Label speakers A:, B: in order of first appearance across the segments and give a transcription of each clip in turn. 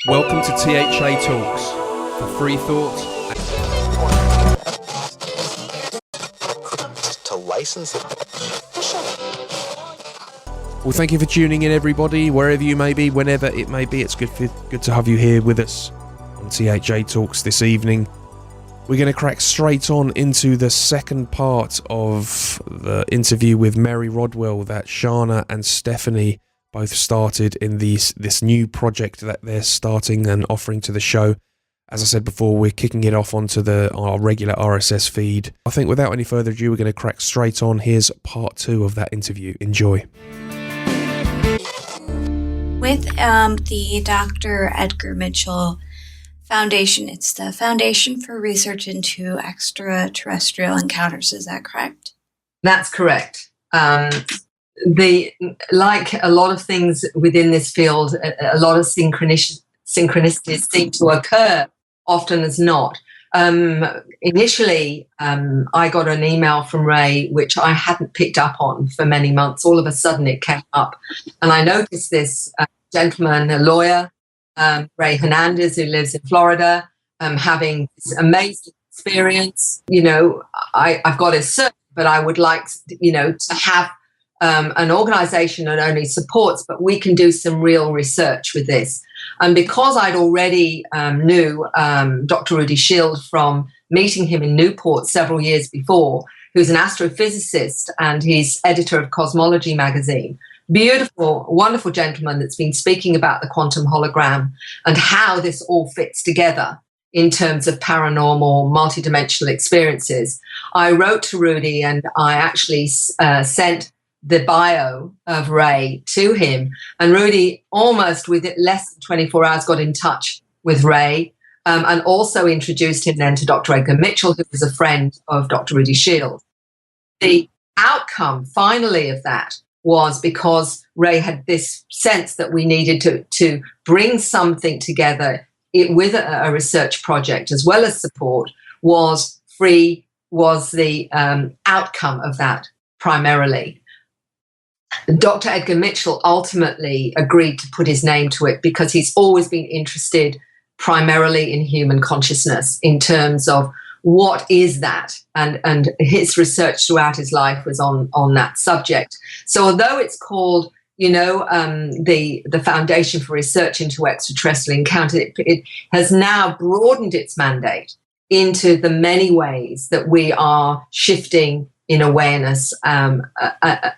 A: Welcome to THA Talks, for free thought.
B: To license it.
A: Well, thank you for tuning in, everybody, wherever you may be, whenever it may be. It's good to have you here with us on THA Talks this evening. We're going to crack straight on into the second part of the interview with Mary Rodwell that Shana and Stephanie both started in this new project that they're starting and offering to the show. As I said before, we're kicking it off onto our regular RSS feed. I think without any further ado, we're going to crack straight on. Here's part 2 of that interview. Enjoy.
C: With the Dr. Edgar Mitchell Foundation, it's the Foundation for Research into Extra-Terrestrial Encounters. Is that correct?
D: That's correct. Like a lot of things within this field, a lot of synchronicities seem to occur, often as not. Initially, I got an email from Ray, which I hadn't picked up on for many months. All of a sudden it came up, and I noticed this gentleman, a lawyer, Ray Hernandez, who lives in Florida, having this amazing experience. You know, I've got his cert, but I would like, to have an organization not only supports, but we can do some real research with this. And because I'd already knew Dr. Rudy Shield from meeting him in Newport several years before, who's an astrophysicist and he's editor of Cosmology magazine, beautiful, wonderful gentleman that's been speaking about the quantum hologram and how this all fits together in terms of paranormal, multidimensional experiences. I wrote to Rudy and I actually sent the bio of Ray to him, and Rudy almost with it less than 24 hours got in touch with Ray and also introduced him then to Dr. Edgar Mitchell, who was a friend of Dr. Rudy Shield. The outcome finally of that was because Ray had this sense that we needed to bring something together with a research project as well as support was the outcome of that primarily. Dr. Edgar Mitchell ultimately agreed to put his name to it because he's always been interested primarily in human consciousness in terms of what is that, and his research throughout his life was on that subject. So although it's called, the Foundation for Research into Extraterrestrial Encounters, it has now broadened its mandate into the many ways that we are shifting in awareness,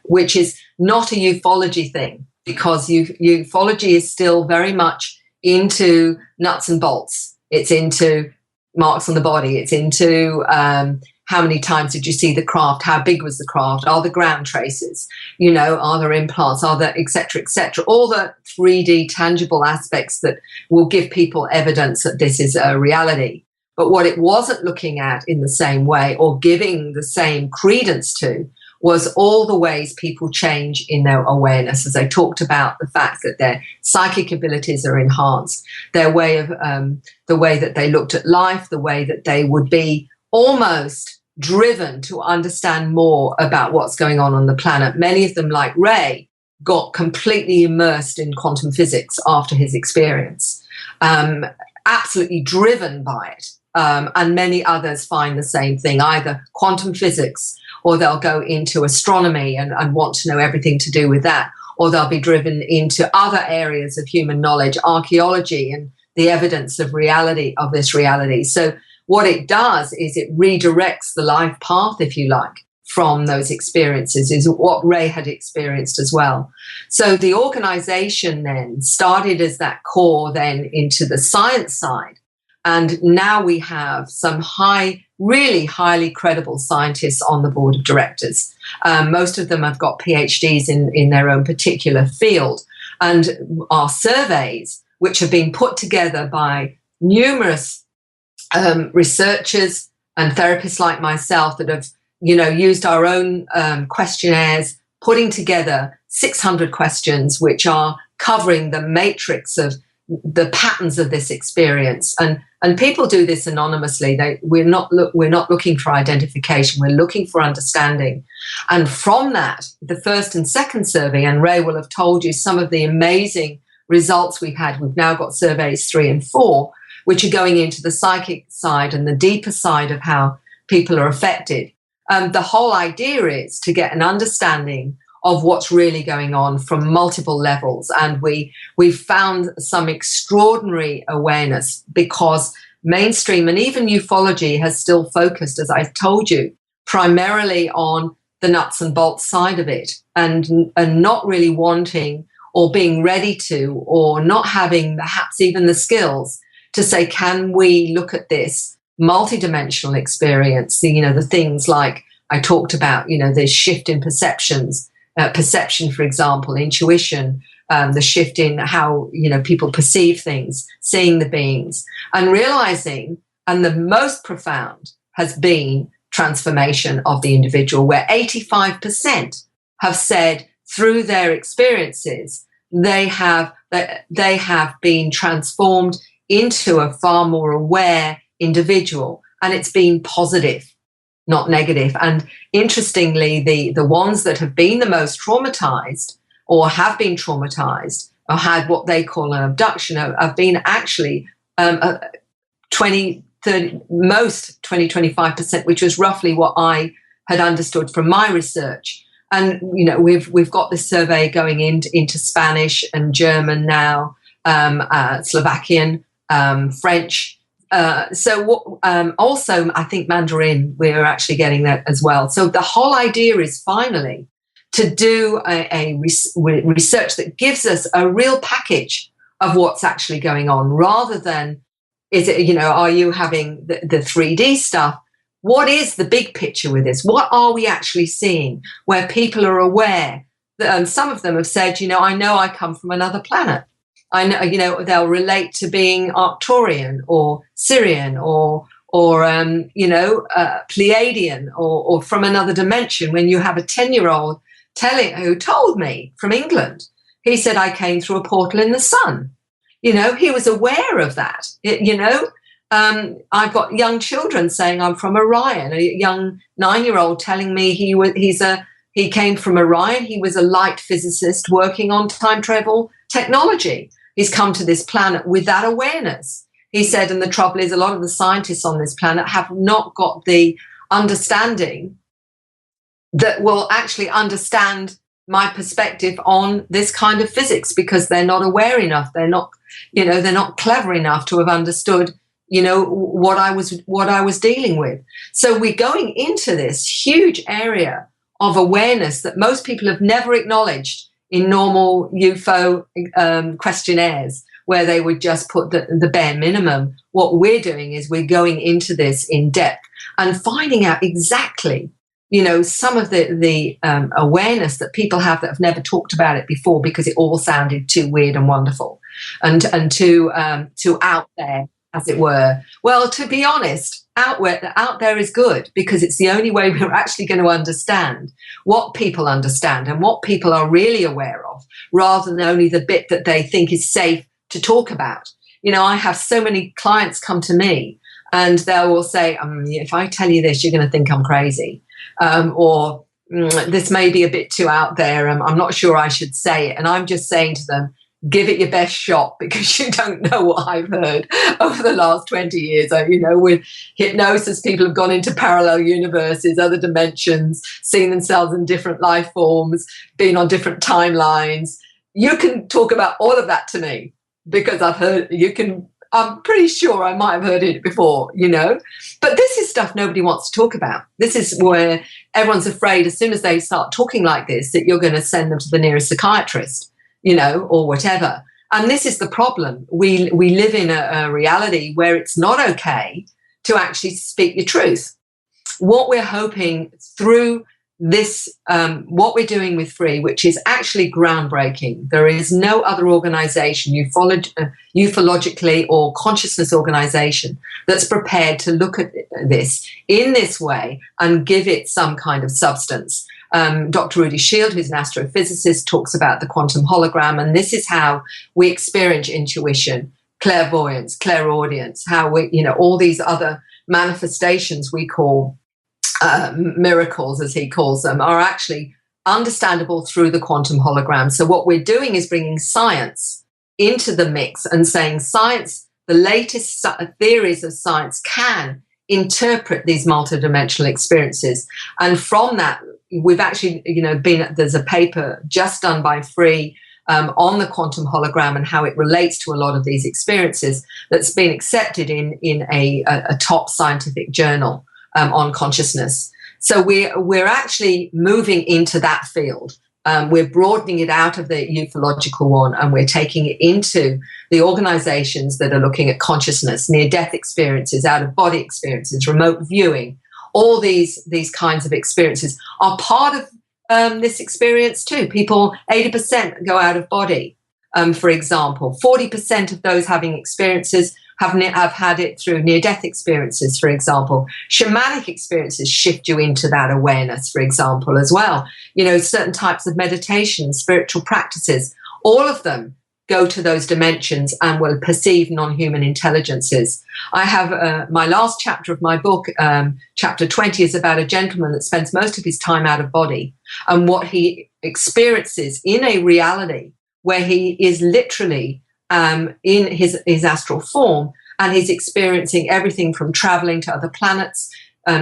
D: which is not a ufology thing, because ufology is still very much into nuts and bolts. It's into marks on the body. It's into how many times did you see the craft? How big was the craft? Are there ground traces? Are there implants? Are there et cetera, all the 3D tangible aspects that will give people evidence that this is a reality. But what it wasn't looking at in the same way or giving the same credence to was all the ways people change in their awareness, as I talked about the fact that their psychic abilities are enhanced, their way of the way that they looked at life, the way that they would be almost driven to understand more about what's going on the planet. Many of them, like Ray, got completely immersed in quantum physics after his experience, absolutely driven by it. And many others find the same thing, either quantum physics, or they'll go into astronomy and want to know everything to do with that, or they'll be driven into other areas of human knowledge, archaeology, and the evidence of reality, of this reality. So what it does is it redirects the life path, if you like, from those experiences, is what Ray had experienced as well. So the organization then started as that core then into the science side. And now we have some really highly credible scientists on the board of directors. Most of them have got PhDs in their own particular field. And our surveys, which have been put together by numerous researchers and therapists like myself that have, used our own questionnaires, putting together 600 questions, which are covering the matrix of the patterns of this experience, and people do this anonymously. We're not looking for identification. We're looking for understanding, and from that, the first and second survey, and Ray will have told you some of the amazing results we've had. We've now got surveys 3 and 4, which are going into the psychic side and the deeper side of how people are affected. The whole idea is to get an understanding of what's really going on from multiple levels. And we've found some extraordinary awareness because mainstream and even ufology has still focused, as I've told you, primarily on the nuts and bolts side of it and not really wanting or being ready to, or not having perhaps even the skills to say, can we look at this multidimensional experience? The things like I talked about, the shift in perceptions, perception, for example, intuition, the shift in how, people perceive things, seeing the beings and realizing, and the most profound has been transformation of the individual, where 85% have said through their experiences, they have been transformed into a far more aware individual, and it's been positive, not negative. And interestingly, the ones that have been the most traumatized or have been traumatized or had what they call an abduction have been actually 20-25%, which was roughly what I had understood from my research. And we've got this survey going into Spanish and German now, Slovakian, French. Also, I think Mandarin, we're actually getting that as well. So the whole idea is finally to do a research that gives us a real package of what's actually going on, rather than is it, are you having the 3D stuff? What is the big picture with this? What are we actually seeing where people are aware that, some of them have said, I know I come from another planet. I know, they'll relate to being Arcturian or Syrian or Pleiadian or from another dimension. When you have a 10-year-old who told me from England, he said, I came through a portal in the sun. He was aware of that. I've got young children saying I'm from Orion, a young 9-year-old telling me he came from Orion. He was a light physicist working on time travel technology. He's come to this planet with that awareness. He said, and the trouble is a lot of the scientists on this planet have not got the understanding that will actually understand my perspective on this kind of physics, because they're not aware enough. They're not clever enough to have understood, what I was dealing with. So we're going into this huge area of awareness that most people have never acknowledged in normal UFO questionnaires, where they would just put the bare minimum. What we're doing is we're going into this in depth and finding out exactly, some of the awareness that people have that have never talked about it before, because it all sounded too weird and wonderful and too out there, as it were. Well, to be honest, out there is good, because it's the only way we're actually going to understand what people understand and what people are really aware of, rather than only the bit that they think is safe to talk about. I have so many clients come to me and they will say, if I tell you this, you're going to think I'm crazy. Or this may be a bit too out there. I'm not sure I should say it. And I'm just saying to them, give it your best shot, because you don't know what I've heard over the last 20 years. With hypnosis, people have gone into parallel universes, other dimensions, seen themselves in different life forms, been on different timelines. You can talk about all of that to me, because I've heard, I'm pretty sure I might have heard it before, But this is stuff nobody wants to talk about. This is where everyone's afraid, as soon as they start talking like this, that you're going to send them to the nearest psychiatrist, or whatever. And this is the problem. We live in a reality where it's not okay to actually speak your truth. What we're hoping through this, what we're doing with Free, which is actually groundbreaking. There is no other organization, ufologically or consciousness organization, that's prepared to look at this in this way and give it some kind of substance. Dr. Rudy Shield, who's an astrophysicist, talks about the quantum hologram, and this is how we experience intuition, clairvoyance, clairaudience, how we, all these other manifestations we call miracles, as he calls them, are actually understandable through the quantum hologram. So what we're doing is bringing science into the mix and saying science, the latest theories of science can interpret these multidimensional experiences. And from that, we've actually, there's a paper just done by Free on the quantum hologram and how it relates to a lot of these experiences that's been accepted in a top scientific journal on consciousness. So we're actually moving into that field. We're broadening it out of the ufological one, and we're taking it into the organizations that are looking at consciousness, near-death experiences, out-of-body experiences, remote viewing. All these kinds of experiences are part of this experience too. People, 80% go out of body, for example. 40% of those having experiences have had it through near-death experiences, for example. Shamanic experiences shift you into that awareness, for example, as well. Certain types of meditation, spiritual practices, all of them go to those dimensions and will perceive non-human intelligences. I have my last chapter of my book, chapter 20, is about a gentleman that spends most of his time out of body and what he experiences in a reality where he is literally in his astral form, and he's experiencing everything from traveling to other planets,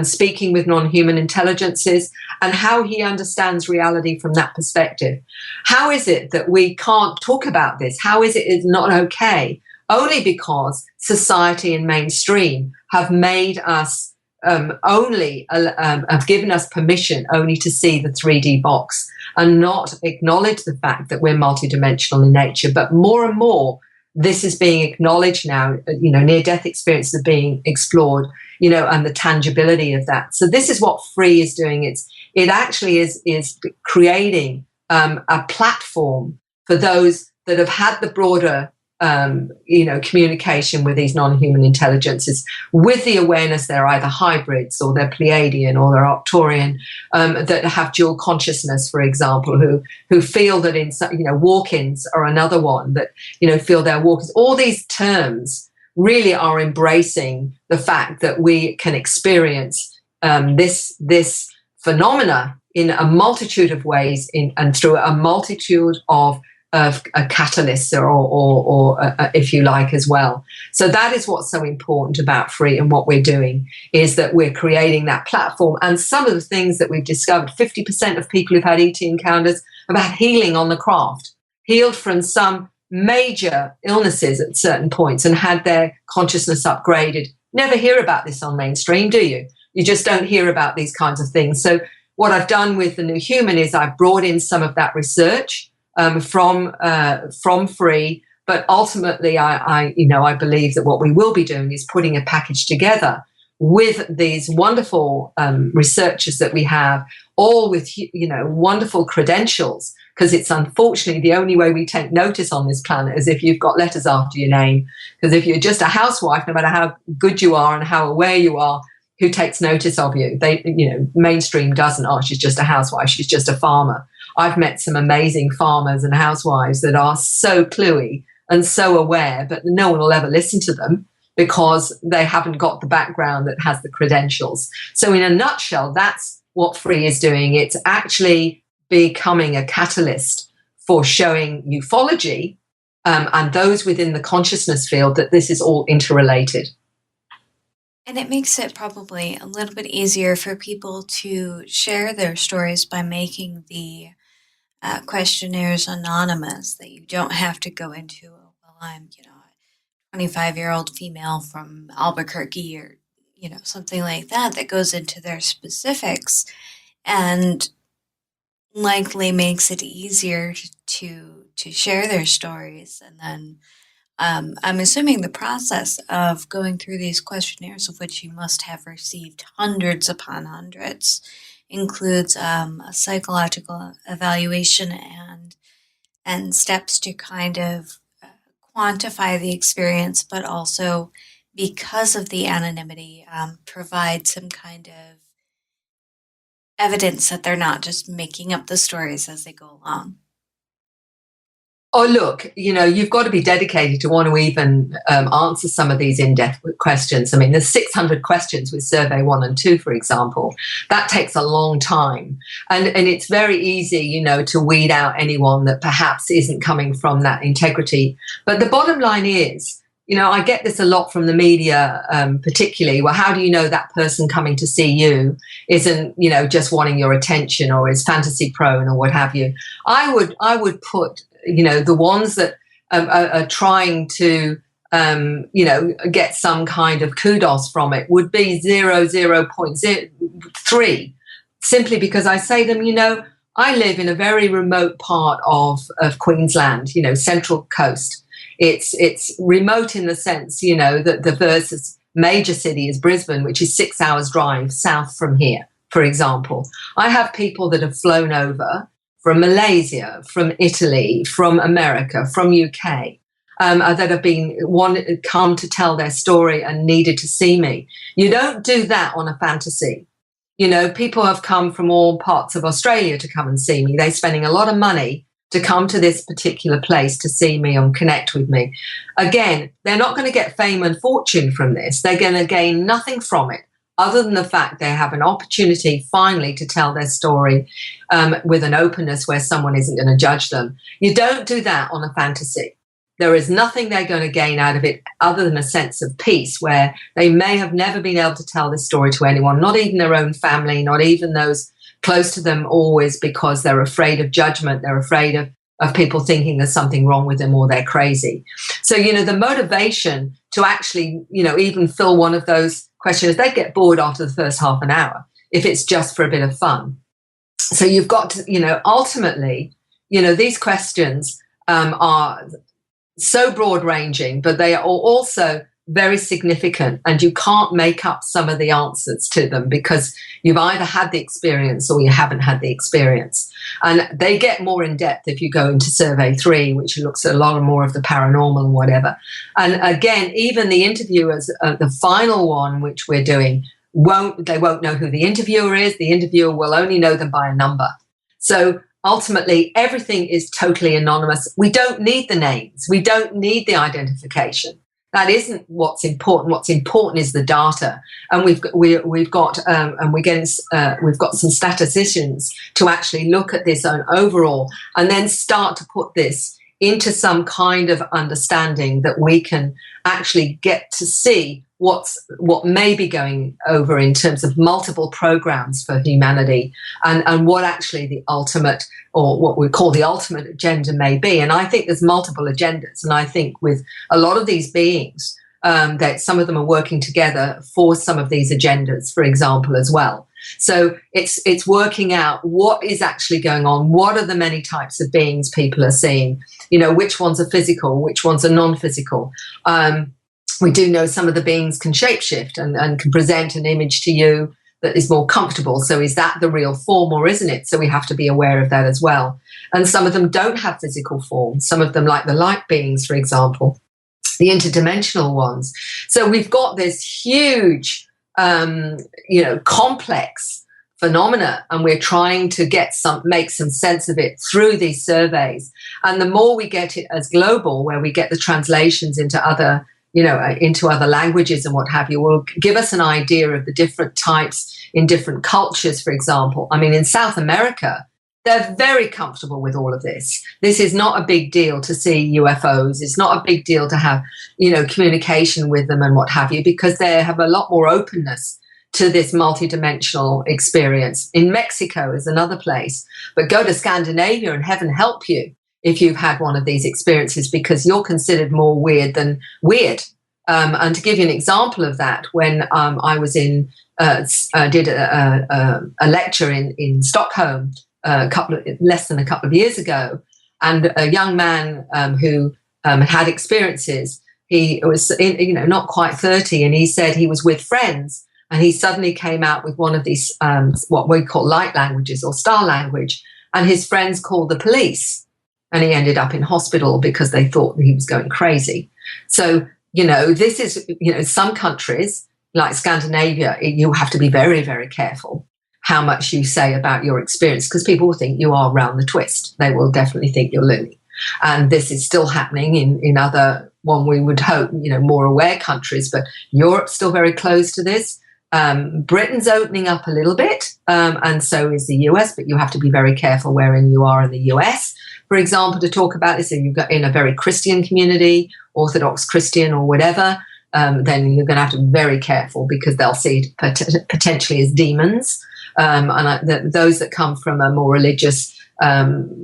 D: speaking with non-human intelligences, and how he understands reality from that perspective. How is it that we can't talk about this? How is it's not okay? Only because society and mainstream have made us have given us permission only to see the 3D box and not acknowledge the fact that we're multidimensional in nature. But more and more, this is being acknowledged now. Near-death experiences are being explored, and the tangibility of that. So this is what Free is doing. It actually is creating a platform for those that have had the broader communication with these non-human intelligences, with the awareness they're either hybrids or they're Pleiadian or they're Arcturian, that have dual consciousness, for example, who feel that walk-ins are another one that, feel they're walk-ins. All these terms really are embracing the fact that we can experience this phenomena in a multitude of ways and through a multitude of a catalyst or if you like, as well. So that is what's so important about Free, and what we're doing is that we're creating that platform. And some of the things that we've discovered, 50% of people who've had ET encounters have had healing on the craft, healed from some major illnesses at certain points and had their consciousness upgraded. Never hear about this on mainstream, do you? You just don't hear about these kinds of things. So what I've done with the New Human is I've brought in some of that research from Free, but ultimately I believe that what we will be doing is putting a package together with these wonderful researchers that we have, all with wonderful credentials, because it's unfortunately the only way we take notice on this planet is if you've got letters after your name. Because if you're just a housewife, no matter how good you are and how aware you are, who takes notice of you? Mainstream doesn't. Oh, she's just a housewife, she's just a farmer. I've met some amazing farmers and housewives that are so cluey and so aware, but no one will ever listen to them because they haven't got the background that has the credentials. So in a nutshell, that's what Free is doing. It's actually becoming a catalyst for showing ufology and those within the consciousness field that this is all interrelated.
C: And it makes it probably a little bit easier for people to share their stories by making the questionnaires anonymous, that you don't have to go into, well, I'm, a 25-year-old female from Albuquerque or, something like that goes into their specifics, and likely makes it easier to share their stories. And then I'm assuming the process of going through these questionnaires, of which you must have received hundreds upon hundreds, includes a psychological evaluation and steps to kind of quantify the experience, but also, because of the anonymity, provide some kind of evidence that they're not just making up the stories as they go along.
D: Oh, look, you've got to be dedicated to want to even answer some of these in-depth questions. I mean, there's 600 questions with survey 1 and 2, for example. That takes a long time. And it's very easy, to weed out anyone that perhaps isn't coming from that integrity. But the bottom line is, I get this a lot from the media, particularly. Well, how do you know that person coming to see you isn't, just wanting your attention or is fantasy prone or what have you? I would put, the ones that are trying to, get some kind of kudos from it would be 0.3, simply because I say to them, I live in a very remote part of Queensland, Central Coast. It's remote in the sense, that the versus major city is Brisbane, which is 6 hours drive south from here, for example. I have people that have flown over from Malaysia, from Italy, from America, from UK, that have come to tell their story and needed to see me. You don't do that on a fantasy. People have come from all parts of Australia to come and see me. They're spending a lot of money to come to this particular place to see me and connect with me. Again, they're not going to get fame and fortune from this. They're going to gain nothing from it other than the fact they have an opportunity finally to tell their story with an openness where someone isn't going to judge them. You don't do that on a fantasy. There is nothing they're going to gain out of it other than a sense of peace where they may have never been able to tell this story to anyone, not even their own family, not even those close to them, always, because they're afraid of judgment. They're afraid of people thinking there's something wrong with them or they're crazy. So, the motivation to actually, even fill one of those questions, they get bored after the first half an hour if it's just for a bit of fun. So you've got to, ultimately, these questions are so broad ranging, but they are also very significant, and you can't make up some of the answers to them because you've either had the experience or you haven't had the experience. And they get more in depth if you go into survey 3, which looks at a lot more of the paranormal and whatever. And again, even the interviewers, the final one, which we're doing, won't know who the interviewer is. The interviewer will only know them by a number. So ultimately, everything is totally anonymous. We don't need the names. We don't need the identification. That isn't what's important. What's important is the data, and we've got some statisticians to actually look at this overall, and then start to put this into some kind of understanding that we can actually get to see what may be going over in terms of multiple programs for humanity, and what actually the ultimate, or what we call the ultimate agenda may be. And I think there's multiple agendas. And I think with a lot of these beings, that some of them are working together for some of these agendas, for example, as well. So it's working out what is actually going on. What are the many types of beings people are seeing? Which ones are physical, which ones are non-physical. We do know some of the beings can shapeshift and can present an image to you that is more comfortable. So is that the real form or isn't it? So we have to be aware of that as well. And some of them don't have physical form. Some of them, like the light beings, for example, the interdimensional ones. So we've got this huge, complex phenomena, and we're trying to make some sense of it through these surveys. And the more we get it as global, where we get the translations into other languages and what have you, will give us an idea of the different types in different cultures, for example. I mean, in South America, they're very comfortable with all of this. This is not a big deal to see UFOs. It's not a big deal to have, communication with them and what have you, because they have a lot more openness to this multidimensional experience. In Mexico is another place, but go to Scandinavia and heaven help you if you've had one of these experiences, because you're considered more weird than weird. And to give you an example of that, when I was did a lecture in Stockholm less than a couple of years ago, and a young man who had experiences, he was not quite 30, and he said he was with friends, and he suddenly came out with one of these what we call light languages or star language, and his friends called the police. And he ended up in hospital because they thought that he was going crazy. So, this is, some countries like Scandinavia, you have to be very, very careful how much you say about your experience, because people will think you are round the twist. They will definitely think you're loony. And this is still happening in other, one we would hope, more aware countries, but Europe's still very close to this. Britain's opening up a little bit, and so is the US, but you have to be very careful wherein you are in the US. For example, to talk about this, if you've got in a very Christian community, Orthodox Christian or whatever, then you're going to have to be very careful because they'll see it potentially as demons. Those that come from a more religious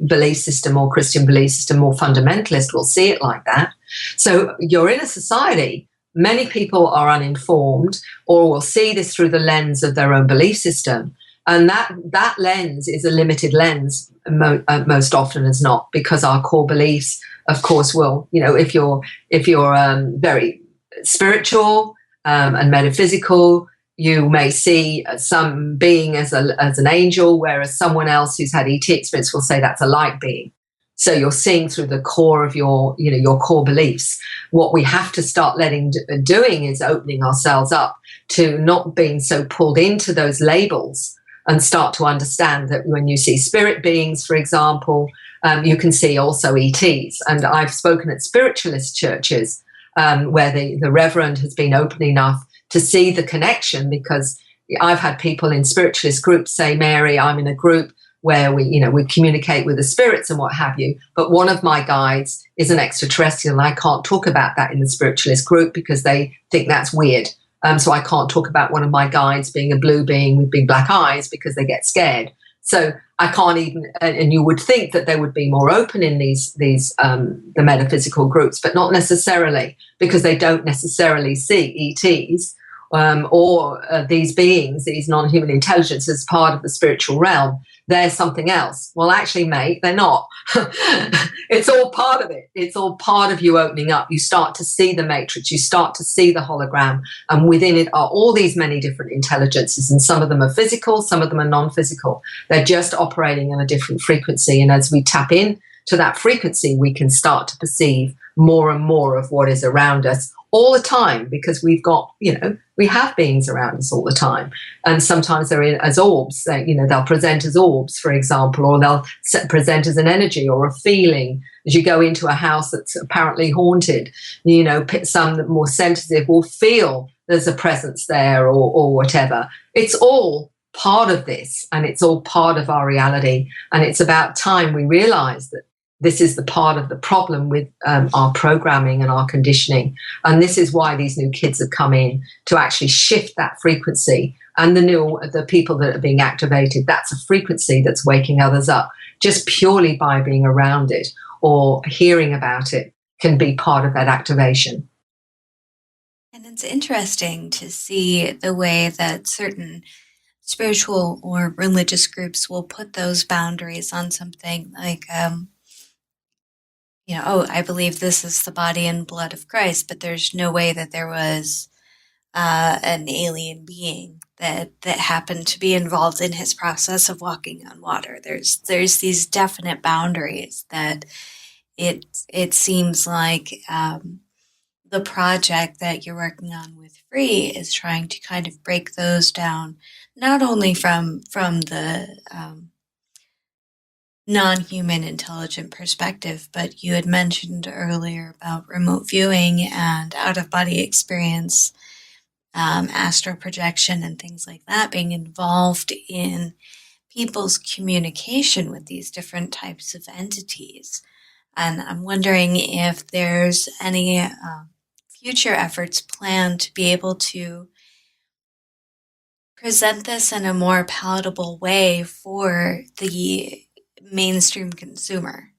D: belief system or Christian belief system, more fundamentalist, will see it like that. So you're in a society. Many people are uninformed or will see this through the lens of their own belief system. And that lens is a limited lens most often as not, because our core beliefs, of course, will, if you're very spiritual and metaphysical, you may see some being as an angel, whereas someone else who's had ET experience will say that's a light being. So you're seeing through the core of your core beliefs. What we have to start doing is opening ourselves up to not being so pulled into those labels, and start to understand that when you see spirit beings, for example, you can see also ETs. And I've spoken at spiritualist churches where the reverend has been open enough to see the connection, because I've had people in spiritualist groups say, Mary, I'm in a group where we communicate with the spirits and what have you, but one of my guides is an extraterrestrial, and I can't talk about that in the spiritualist group because they think that's weird. So I can't talk about one of my guides being a blue being with big black eyes because they get scared. So I can't even, and you would think that they would be more open in these the metaphysical groups, but not necessarily, because they don't necessarily see ETs or these beings, these non-human intelligences, as part of the spiritual realm. They're something else. Well, actually, mate, they're not. It's all part of it. It's all part of you opening up. You start to see the matrix. You start to see the hologram. And within it are all these many different intelligences. And some of them are physical, some of them are non-physical. They're just operating on a different frequency. And as we tap in to that frequency, we can start to perceive more and more of what is around us all the time, because we've got, we have beings around us all the time. And sometimes they're in as orbs. They'll present as orbs, for example, or they'll present as an energy or a feeling. As you go into a house that's apparently haunted, some that are more sensitive will feel there's a presence there or whatever. It's all part of this, and it's all part of our reality. And it's about time we realize that this is the part of the problem with our programming and our conditioning. And this is why these new kids have come in, to actually shift that frequency. And the people that are being activated, that's a frequency that's waking others up. Just purely by being around it or hearing about it can be part of that activation.
C: And it's interesting to see the way that certain spiritual or religious groups will put those boundaries on something like, I believe this is the body and blood of Christ, but there's no way that there was an alien being that happened to be involved in his process of walking on water. There's these definite boundaries that it seems like the project that you're working on with Free is trying to kind of break those down, not only from the non-human intelligent perspective, but you had mentioned earlier about remote viewing and out-of-body experience, astral projection and things like that being involved in people's communication with these different types of entities. And I'm wondering if there's any future efforts planned to be able to present this in a more palatable way for the mainstream consumer.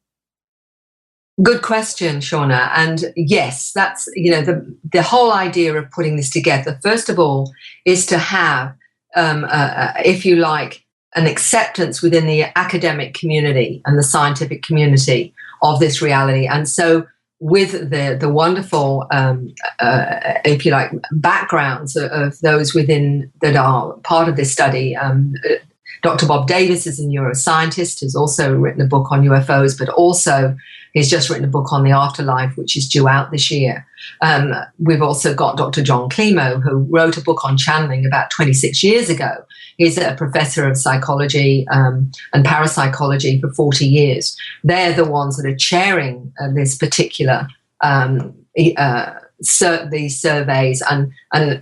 D: Good question, Shauna. And yes, that's, the whole idea of putting this together, first of all, is to have, if you like, an acceptance within the academic community and the scientific community of this reality. And so with the wonderful, if you like, backgrounds of those within that are part of this study, Dr. Bob Davis is a neuroscientist who's also written a book on UFOs, but also He's just written a book on the afterlife, which is due out this year. We've also got Dr. John Climo, who wrote a book on channeling about 26 years ago. He's a professor of psychology and parapsychology for 40 years. They're the ones that are chairing this particular these surveys and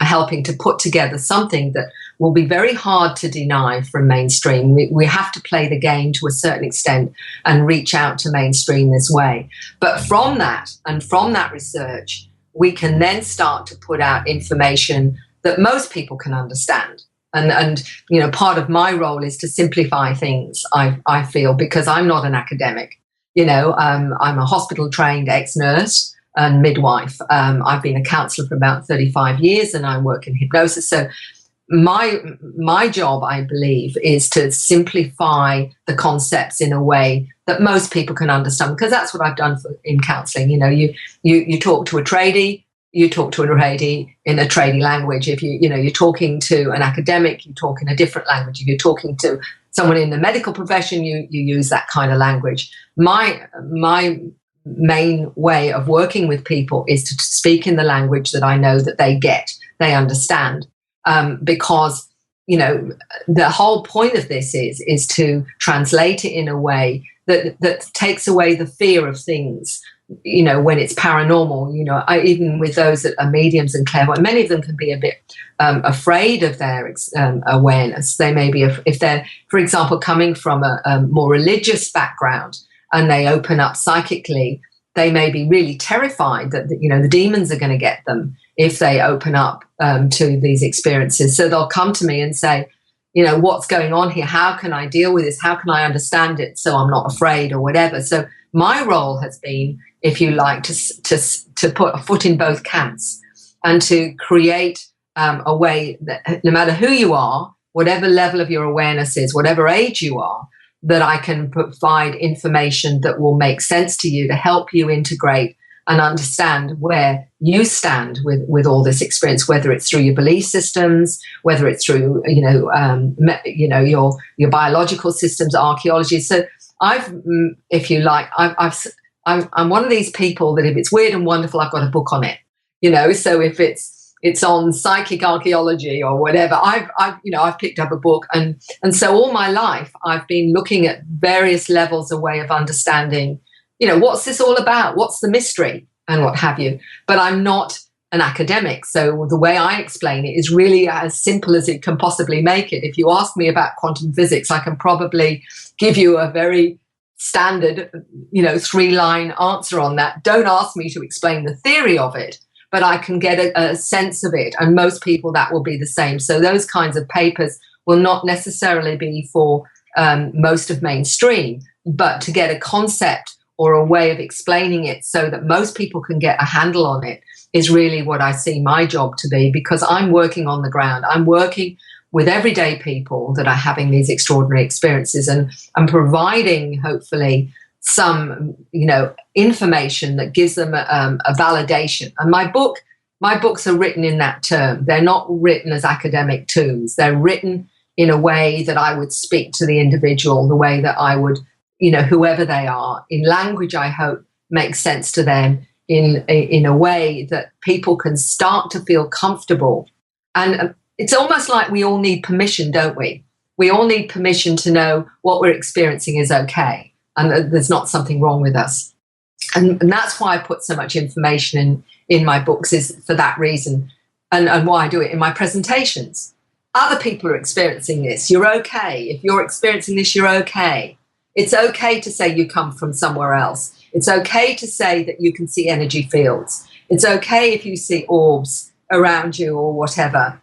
D: helping to put together something that will be very hard to deny from mainstream. We have to play the game to a certain extent and reach out to mainstream this way. But from that and from that research, we can then start to put out information that most people can understand. And you know, part of my role is to simplify things, I feel, because I'm not an academic. You know, I'm a hospital-trained ex-nurse and midwife. I've been a counsellor for about 35 years and I work in hypnosis. So my job, I believe, is to simplify the concepts in a way that most people can understand, because that's what I've done in counselling. You know, you talk to a tradie, you talk to a tradie in a tradie language. If you're talking to an academic, you talk in a different language. If you're talking to someone in the medical profession, you use that kind of language. My main way of working with people is to speak in the language that I know that they get, they understand. Because, you know, the whole point of this is to translate it in a way that takes away the fear of things, you know, when it's paranormal. You know, even with those that are mediums and clairvoyant, many of them can be a bit afraid of their awareness. They may be, if they're, for example, coming from a more religious background and they open up psychically, they may be really terrified that, you know, the demons are going to get them if they open up to these experiences. So they'll come to me and say, you know, what's going on here? How can I deal with this? How can I understand it so I'm not afraid or whatever? So my role has been, if you like, to put a foot in both camps and to create a way that no matter who you are, whatever level of your awareness is, whatever age you are, that I can provide information that will make sense to you to help you integrate and understand where you stand with all this experience, whether it's through your belief systems, whether it's through, your biological systems, archaeology. So if you like, I'm one of these people that if it's weird and wonderful, I've got a book on it, you know. So if it's on psychic archaeology or whatever, I've picked up a book, and so all my life I've been looking at various levels, a way of understanding, you know, what's this all about? What's the mystery and what have you? But I'm not an academic. So the way I explain it is really as simple as it can possibly make it. If you ask me about quantum physics, I can probably give you a very standard, you know, 3-line answer on that. Don't ask me to explain the theory of it, but I can get a sense of it. And most people, that will be the same. So those kinds of papers will not necessarily be for most of mainstream, but to get a concept or a way of explaining it so that most people can get a handle on it is really what I see my job to be, because I'm working on the ground. I'm working with everyday people that are having these extraordinary experiences, and I'm providing, hopefully, some, you know, information that gives them a validation. And my books are written in that term. They're not written as academic tomes. They're written in a way that I would speak to the individual, the way that I would, you know, whoever they are, in language I hope makes sense to them, in a way that people can start to feel comfortable. And it's almost like we all need permission, don't we? We all need permission to know what we're experiencing is okay, and there's not something wrong with us. And that's why I put so much information in my books, is for that reason, and why I do it in my presentations. Other people are experiencing this. You're okay. If you're experiencing this, you're okay. It's okay to say you come from somewhere else. It's okay to say that you can see energy fields. It's okay if you see orbs around you or whatever.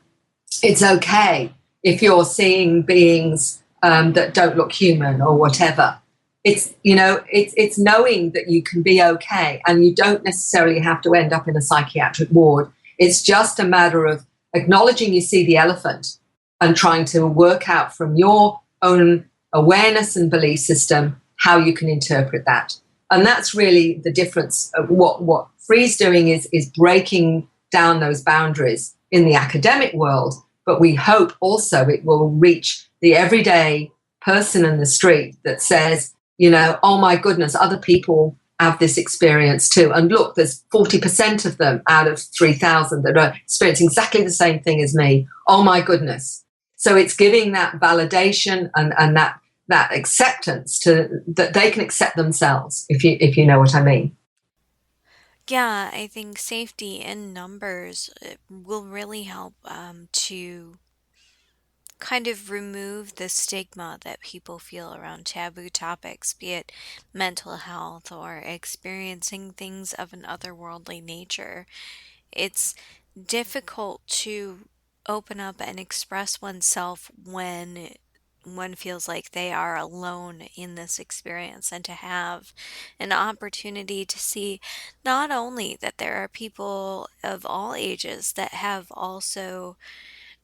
D: It's okay if you're seeing beings that don't look human or whatever. It's, you know, it's knowing that you can be okay, and you don't necessarily have to end up in a psychiatric ward. It's just a matter of acknowledging you see the elephant and trying to work out from your own awareness and belief system how you can interpret that. And that's really the difference. Of what Free's doing is breaking down those boundaries in the academic world, but we hope also it will reach the everyday person in the street that says, you know, oh my goodness, other people have this experience too. And look, there's 40% of them out of 3,000 that are experiencing exactly the same thing as me. Oh my goodness. So it's giving that validation and that acceptance to that they can accept themselves, if you know what I mean.
C: Yeah, I think safety in numbers will really help to kind of remove the stigma that people feel around taboo topics, be it mental health or experiencing things of an otherworldly nature. It's difficult to open up and express oneself when one feels like they are alone in this experience, and to have an opportunity to see not only that there are people of all ages that have also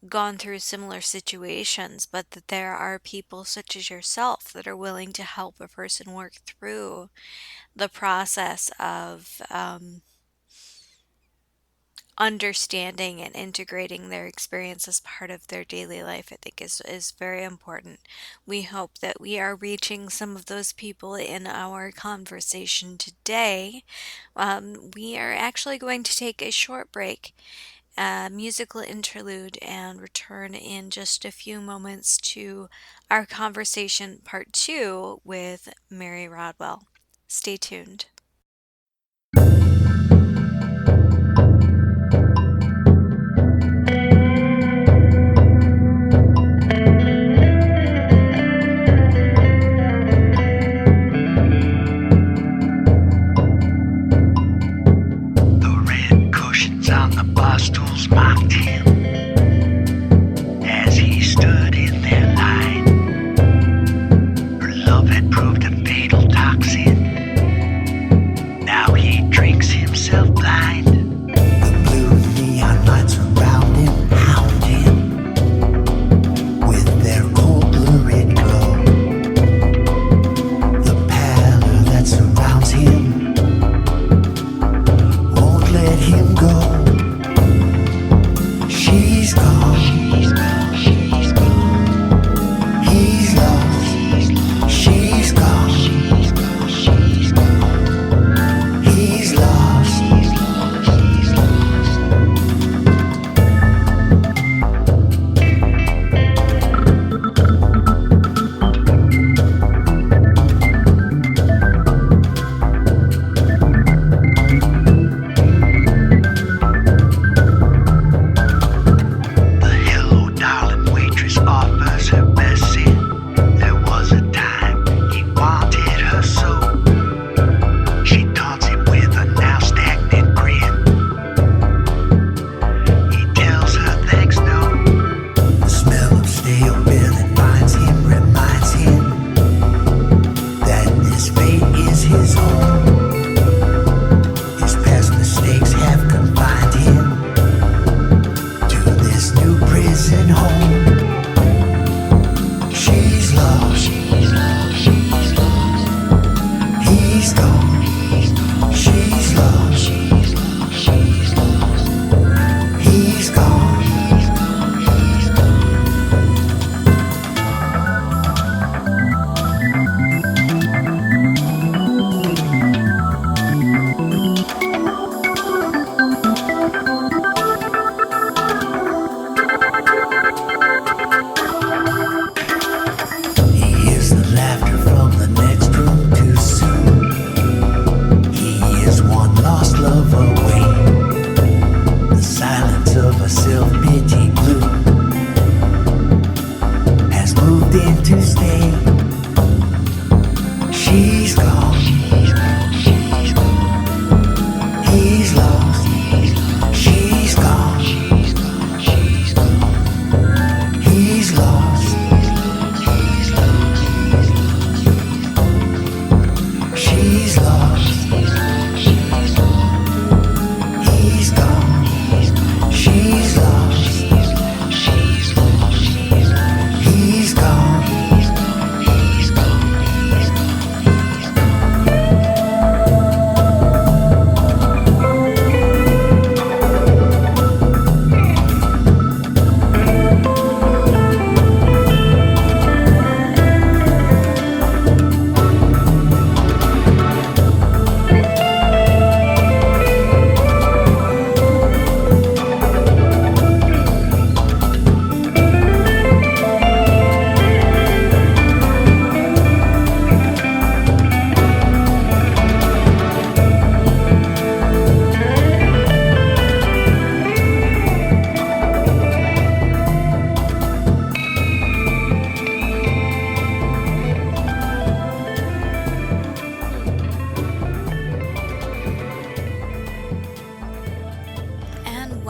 C: gone through similar situations, but that there are people such as yourself that are willing to help a person work through the process of understanding and integrating their experience as part of their daily life. I think is very important. We hope that we are reaching some of those people in our conversation today. We are actually going to take a short break, a musical interlude, and return in just a few moments to our conversation part 2 with Mary Rodwell. Stay tuned.
B: On the bar stools mocked him as he stood in their line. Her love had proved a fatal toxin. Now he drinks himself blind. The blue neon lights around him hound him with their cold lurid glow. The pallor that surrounds him won't let him go. She's gone. She's gone. She's gone. He's lost. She's gone. She's gone. She's gone. He's lost. He's lost. He's lost.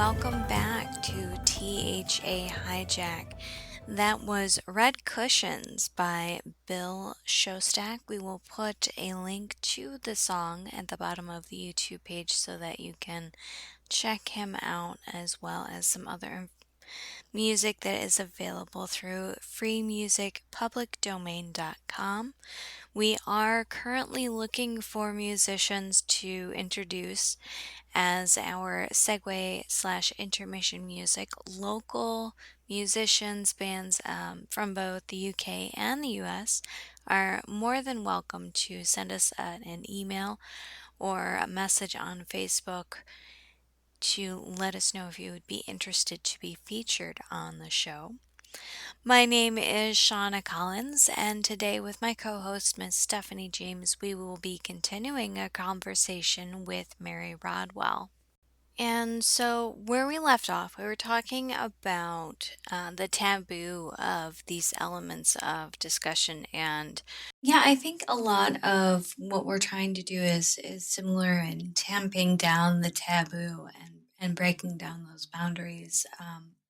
C: welcome back to THA-HIJAC. That was Red Cushions by Bill Shostak. We will put a link to the song at the bottom of the YouTube page so that you can check him out, as well as some other music that is available through freemusicpublicdomain.com. We are currently looking for musicians to introduce as our segue/intermission music. Local musicians, bands from both the UK and the US are more than welcome to send us an email or a message on Facebook to let us know if you would be interested to be featured on the show. My name is Shauna Collins, and today with my co-host, Miss Stephanie James, we will be continuing a conversation with Mary Rodwell. And so where we left off, we were talking about the taboo of these elements of discussion. And yeah, I think a lot of what we're trying to do is similar in tamping down the taboo and breaking down those boundaries,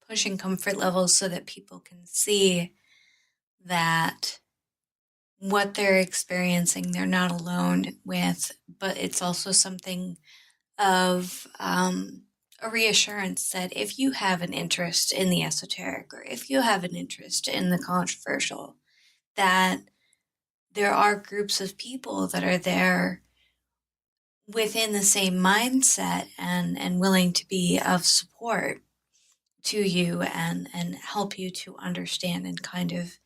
C: pushing comfort levels so that people can see that what they're experiencing, they're not alone with, but it's also something of a reassurance that if you have an interest in the esoteric, or if you have an interest in the controversial, that there are groups of people that are there within the same mindset and willing to be of support to you and help you to understand and kind of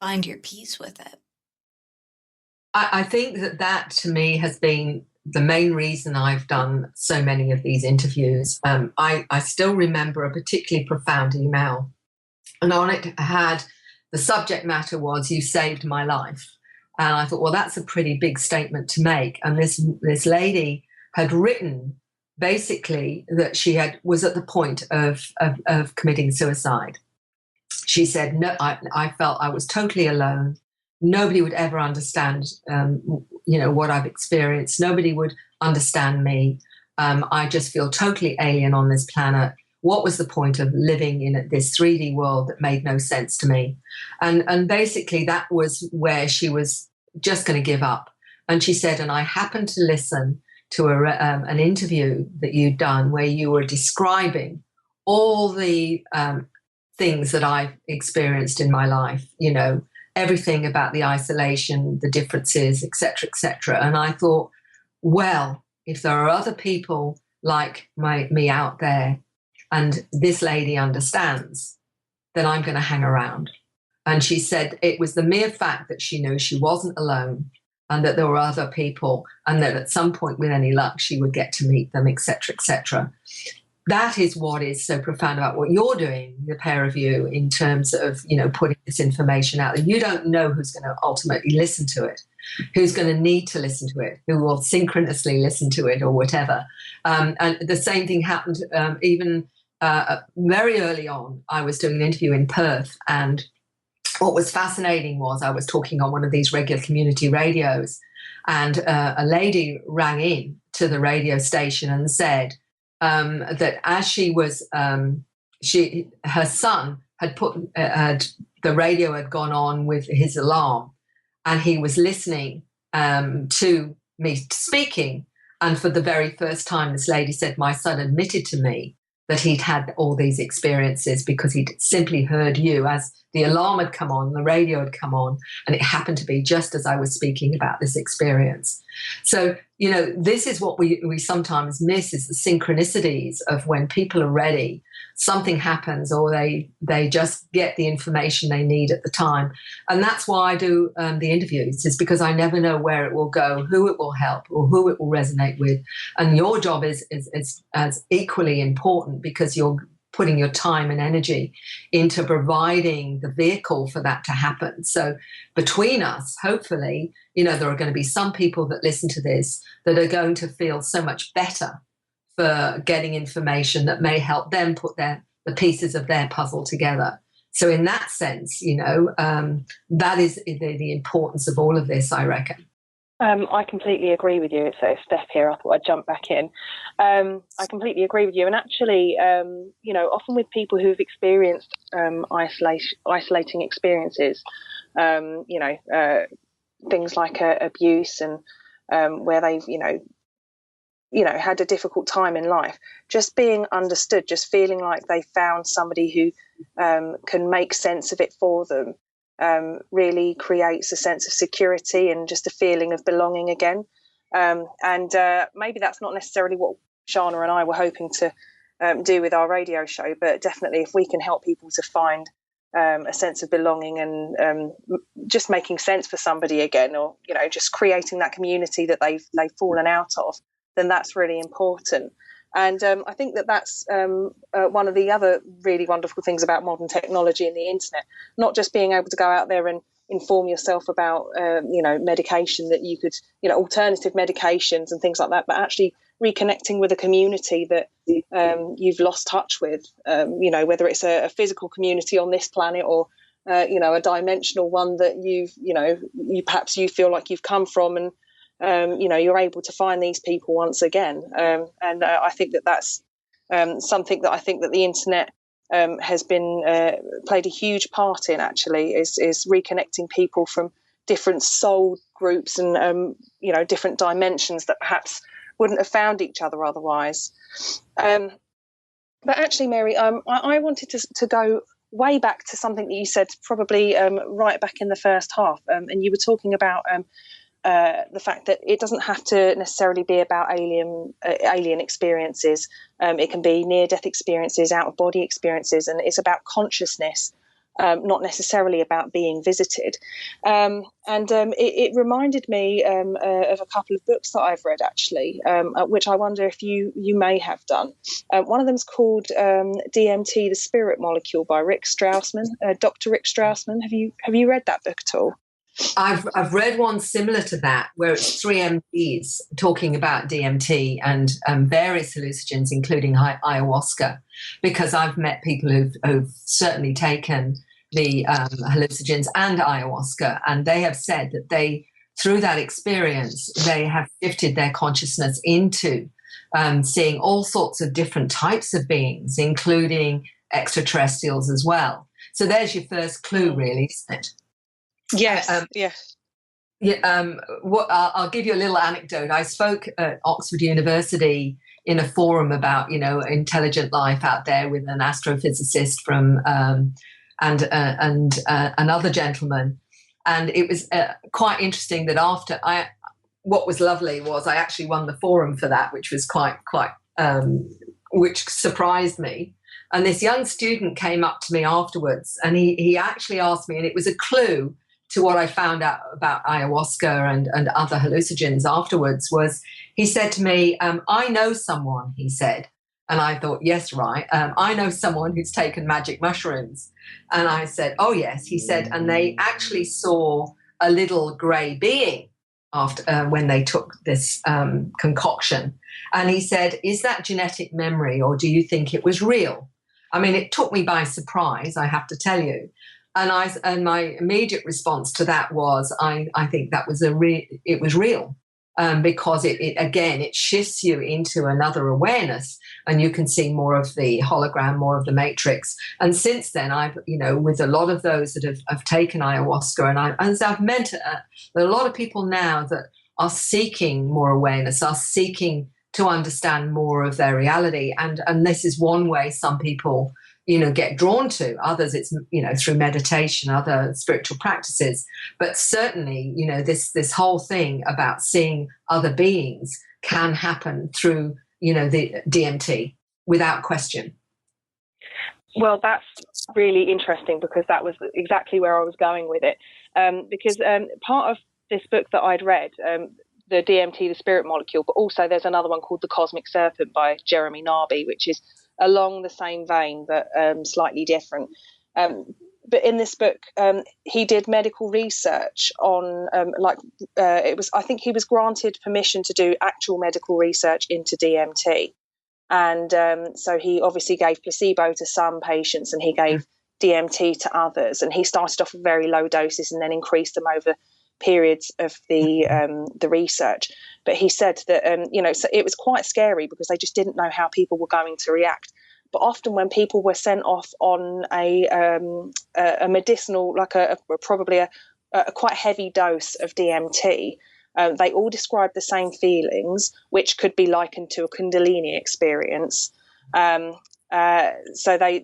C: find your peace with it.
D: I think that to me has been the main reason I've done so many of these interviews. I still remember a particularly profound email, and on it had the subject matter was "You saved my life," and I thought, well, that's a pretty big statement to make. And this lady had written basically that she was at the point of committing suicide. She said, "No, I felt I was totally alone. Nobody would ever understand, what I've experienced. Nobody would understand me. I just feel totally alien on this planet. What was the point of living in this 3D world that made no sense to me?" And basically that was where she was just going to give up. And she said, and I happened to listen to an interview that you'd done where you were describing all the things that I've experienced in my life, everything about the isolation, the differences, etc., etc. And I thought, well, if there are other people like me out there and this lady understands, then I'm going to hang around. And she said it was the mere fact that she knew she wasn't alone and that there were other people and that at some point, with any luck, she would get to meet them, etc., etc. That is what is so profound about what you're doing, the pair of you, in terms of, putting this information out there. You don't know who's going to ultimately listen to it, who's going to need to listen to it, who will synchronously listen to it or whatever. And the same thing happened even very early on. I was doing an interview in Perth, and what was fascinating was I was talking on one of these regular community radios, and a lady rang in to the radio station and said, that as she was, her son had the radio had gone on with his alarm, and he was listening to me speaking. And for the very first time, this lady said, my son admitted to me that he'd had all these experiences because he'd simply heard you as the alarm had come on, the radio had come on, and it happened to be just as I was speaking about this experience. So, this is what we sometimes miss, is the synchronicities of when people are ready, something happens, or they just get the information they need at the time. And that's why I do the interviews, is because I never know where it will go, who it will help, or who it will resonate with. And your job is as equally important, because you're putting your time and energy into providing the vehicle for that to happen. So between us, hopefully, there are going to be some people that listen to this that are going to feel so much better for getting information that may help them put the pieces of their puzzle together. So in that sense, that is the importance of all of this, I reckon.
E: I completely agree with you. So Steph here, I thought I'd jump back in. I completely agree with you. And actually, often with people who've experienced isolating experiences, things like abuse and where they've, had a difficult time in life, just being understood, just feeling like they found somebody who can make sense of it for them, really creates a sense of security and just a feeling of belonging again. And maybe that's not necessarily what Shana and I were hoping to do with our radio show, but definitely if we can help people to find a sense of belonging and just making sense for somebody again, or just creating that community that they've fallen out of, then that's really important. And I think that's one of the other really wonderful things about modern technology and the internet, not just being able to go out there and inform yourself about, medication that you could, alternative medications and things like that, but actually reconnecting with a community that you've lost touch with, whether it's a physical community on this planet or, a dimensional one that you feel like you've come from, and you're able to find these people once again. And I think that's something that I think that the internet has been played a huge part in, actually, is reconnecting people from different soul groups and, different dimensions that perhaps wouldn't have found each other otherwise. But actually, Mary, I wanted to go way back to something that you said probably right back in the first half. And you were talking about the fact that it doesn't have to necessarily be about alien experiences. It can be near-death experiences, out-of-body experiences, and it's about consciousness, not necessarily about being visited. It reminded me of a couple of books that I've read, actually, which I wonder if you may have done. One of them's called DMT, the Spirit Molecule, by Rick Strassman, Dr. Rick Strassman. Have you read that book at all?
D: I've read one similar to that, where it's 3 MDs talking about DMT and various hallucinogens, including ayahuasca, because I've met people who've certainly taken the hallucinogens and ayahuasca, and they have said that through that experience, they have shifted their consciousness into seeing all sorts of different types of beings, including extraterrestrials as well. So there's your first clue, really, isn't it?
E: Yes.
D: I'll give you a little anecdote. I spoke at Oxford University in a forum about intelligent life out there with an astrophysicist from and another gentleman, and it was quite interesting that what was lovely was I actually won the forum for that, which was quite which surprised me. And this young student came up to me afterwards, and he actually asked me, and it was a clue to what I found out about ayahuasca and other hallucinogens afterwards, was he said to me, I know someone, he said. And I thought, yes, right. I know someone who's taken magic mushrooms. And I said, oh, yes. He said, and they actually saw a little grey being after when they took this concoction. And he said, is that genetic memory, or do you think it was real? I mean, it took me by surprise, I have to tell you. And my immediate response to that was, I think that was it was real, because it shifts you into another awareness, and you can see more of the hologram, more of the matrix. And since then, I've with a lot of those that have taken ayahuasca, and I've met a lot of people now that are seeking more awareness, are seeking to understand more of their reality, and this is one way some people get drawn to. Others, it's through meditation, other spiritual practices. But certainly, this whole thing about seeing other beings can happen through the DMT without question.
E: Well, that's really interesting, because that was exactly where I was going with it. Because part of this book that I'd read, the DMT, the Spirit Molecule, but also there's another one called The Cosmic Serpent by Jeremy Narby, which is along the same vein, but slightly different. But in this book, he did medical research on, I think he was granted permission to do actual medical research into DMT. And so he obviously gave placebo to some patients, and he gave DMT to others. And he started off with very low doses and then increased them over periods of the research. But he said that so it was quite scary because they just didn't know how people were going to react. But often when people were sent off on a medicinal, like probably a quite heavy dose of DMT, they all described the same feelings, which could be likened to a Kundalini experience. So they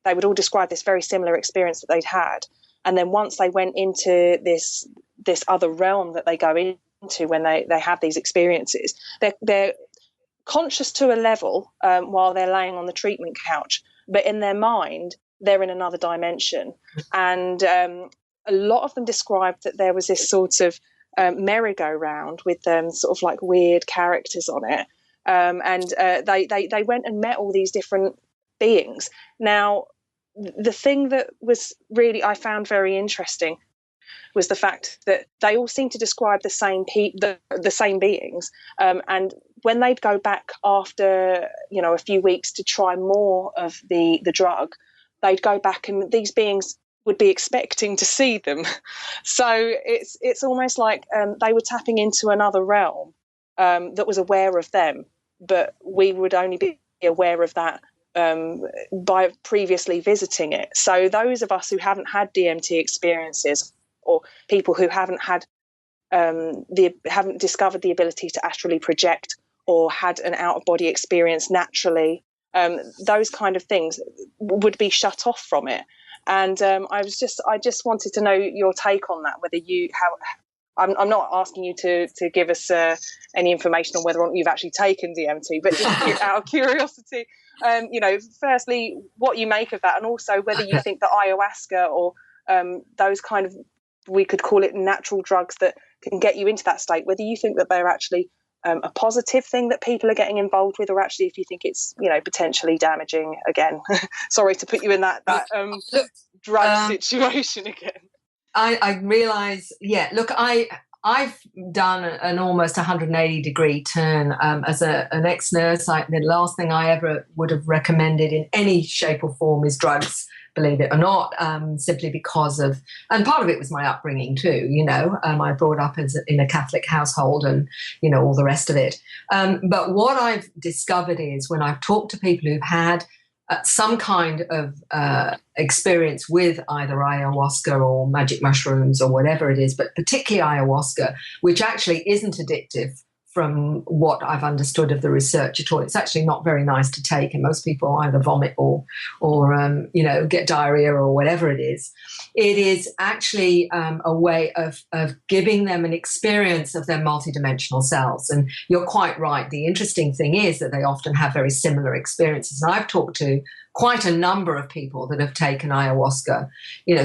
E: would all describe this very similar experience that they'd had. And then once they went into this other realm that they go into when they have these experiences, they're conscious to a level while they're laying on the treatment couch, but in their mind, they're in another dimension. And a lot of them described that there was this sort of merry-go-round with sort of like weird characters on it. And they went and met all these different beings. Now, the thing that was really I found very interesting was the fact that they all seemed to describe the same the same beings, and when they'd go back after a few weeks to try more of the drug, they'd go back and these beings would be expecting to see them. So it's almost like they were tapping into another realm that was aware of them, but we would only be aware of that by previously visiting it. So those of us who haven't had DMT experiences, or people who haven't discovered the ability to astrally project or had an out-of-body experience naturally, those kind of things would be shut off from it. And I just wanted to know your take on that. Whether I'm not asking you to give us any information on whether or not you've actually taken DMT, but just out of curiosity, firstly, what you make of that, and also whether you think that ayahuasca or those kind of, we could call it natural drugs that can get you into that state, whether you think that they're actually a positive thing that people are getting involved with, or actually if you think it's potentially damaging again. Sorry to put you in that drug situation again.
D: I realise, look, I've done an almost 180-degree turn as an ex-nurse. The last thing I ever would have recommended in any shape or form is drugs, believe it or not, simply because of, and part of it was my upbringing too, I brought up in a Catholic household and, all the rest of it. But what I've discovered is when I've talked to people who've had some kind of experience with either ayahuasca or magic mushrooms or whatever it is, but particularly ayahuasca, which actually isn't addictive from what I've understood of the research at all. It's actually not very nice to take, and most people either vomit or get diarrhea or whatever it is. It is actually a way of giving them an experience of their multidimensional selves. And you're quite right. The interesting thing is that they often have very similar experiences. And I've talked to quite a number of people that have taken ayahuasca,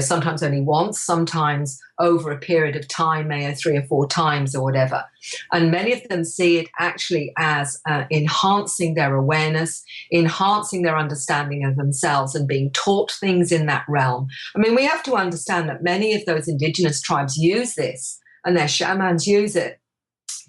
D: sometimes only once, sometimes over a period of time, maybe 3 or 4 times or whatever. And many of them see it actually as enhancing their awareness, enhancing their understanding of themselves, and being taught things in that realm. I mean, we have to understand that many of those indigenous tribes use this, and their shamans use it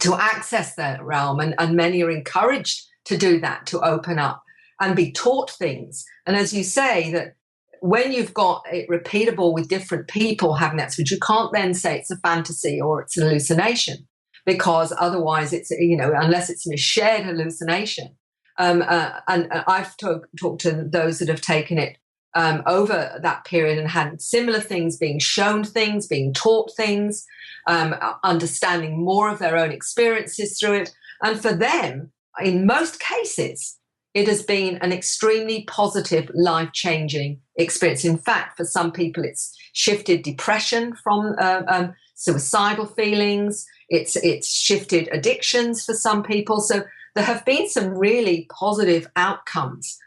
D: to access that realm, and many are encouraged to do that, to open up and be taught things. And as you say, that when you've got it repeatable with different people having that switch, you can't then say it's a fantasy or it's an hallucination, because otherwise it's, unless it's a shared hallucination. And I've talked to those that have taken it over that period and had similar things, being shown things, being taught things, understanding more of their own experiences through it. And for them, in most cases, it has been an extremely positive, life-changing experience. In fact, for some people, it's shifted depression from suicidal feelings. It's shifted addictions for some people. So there have been some really positive outcomes.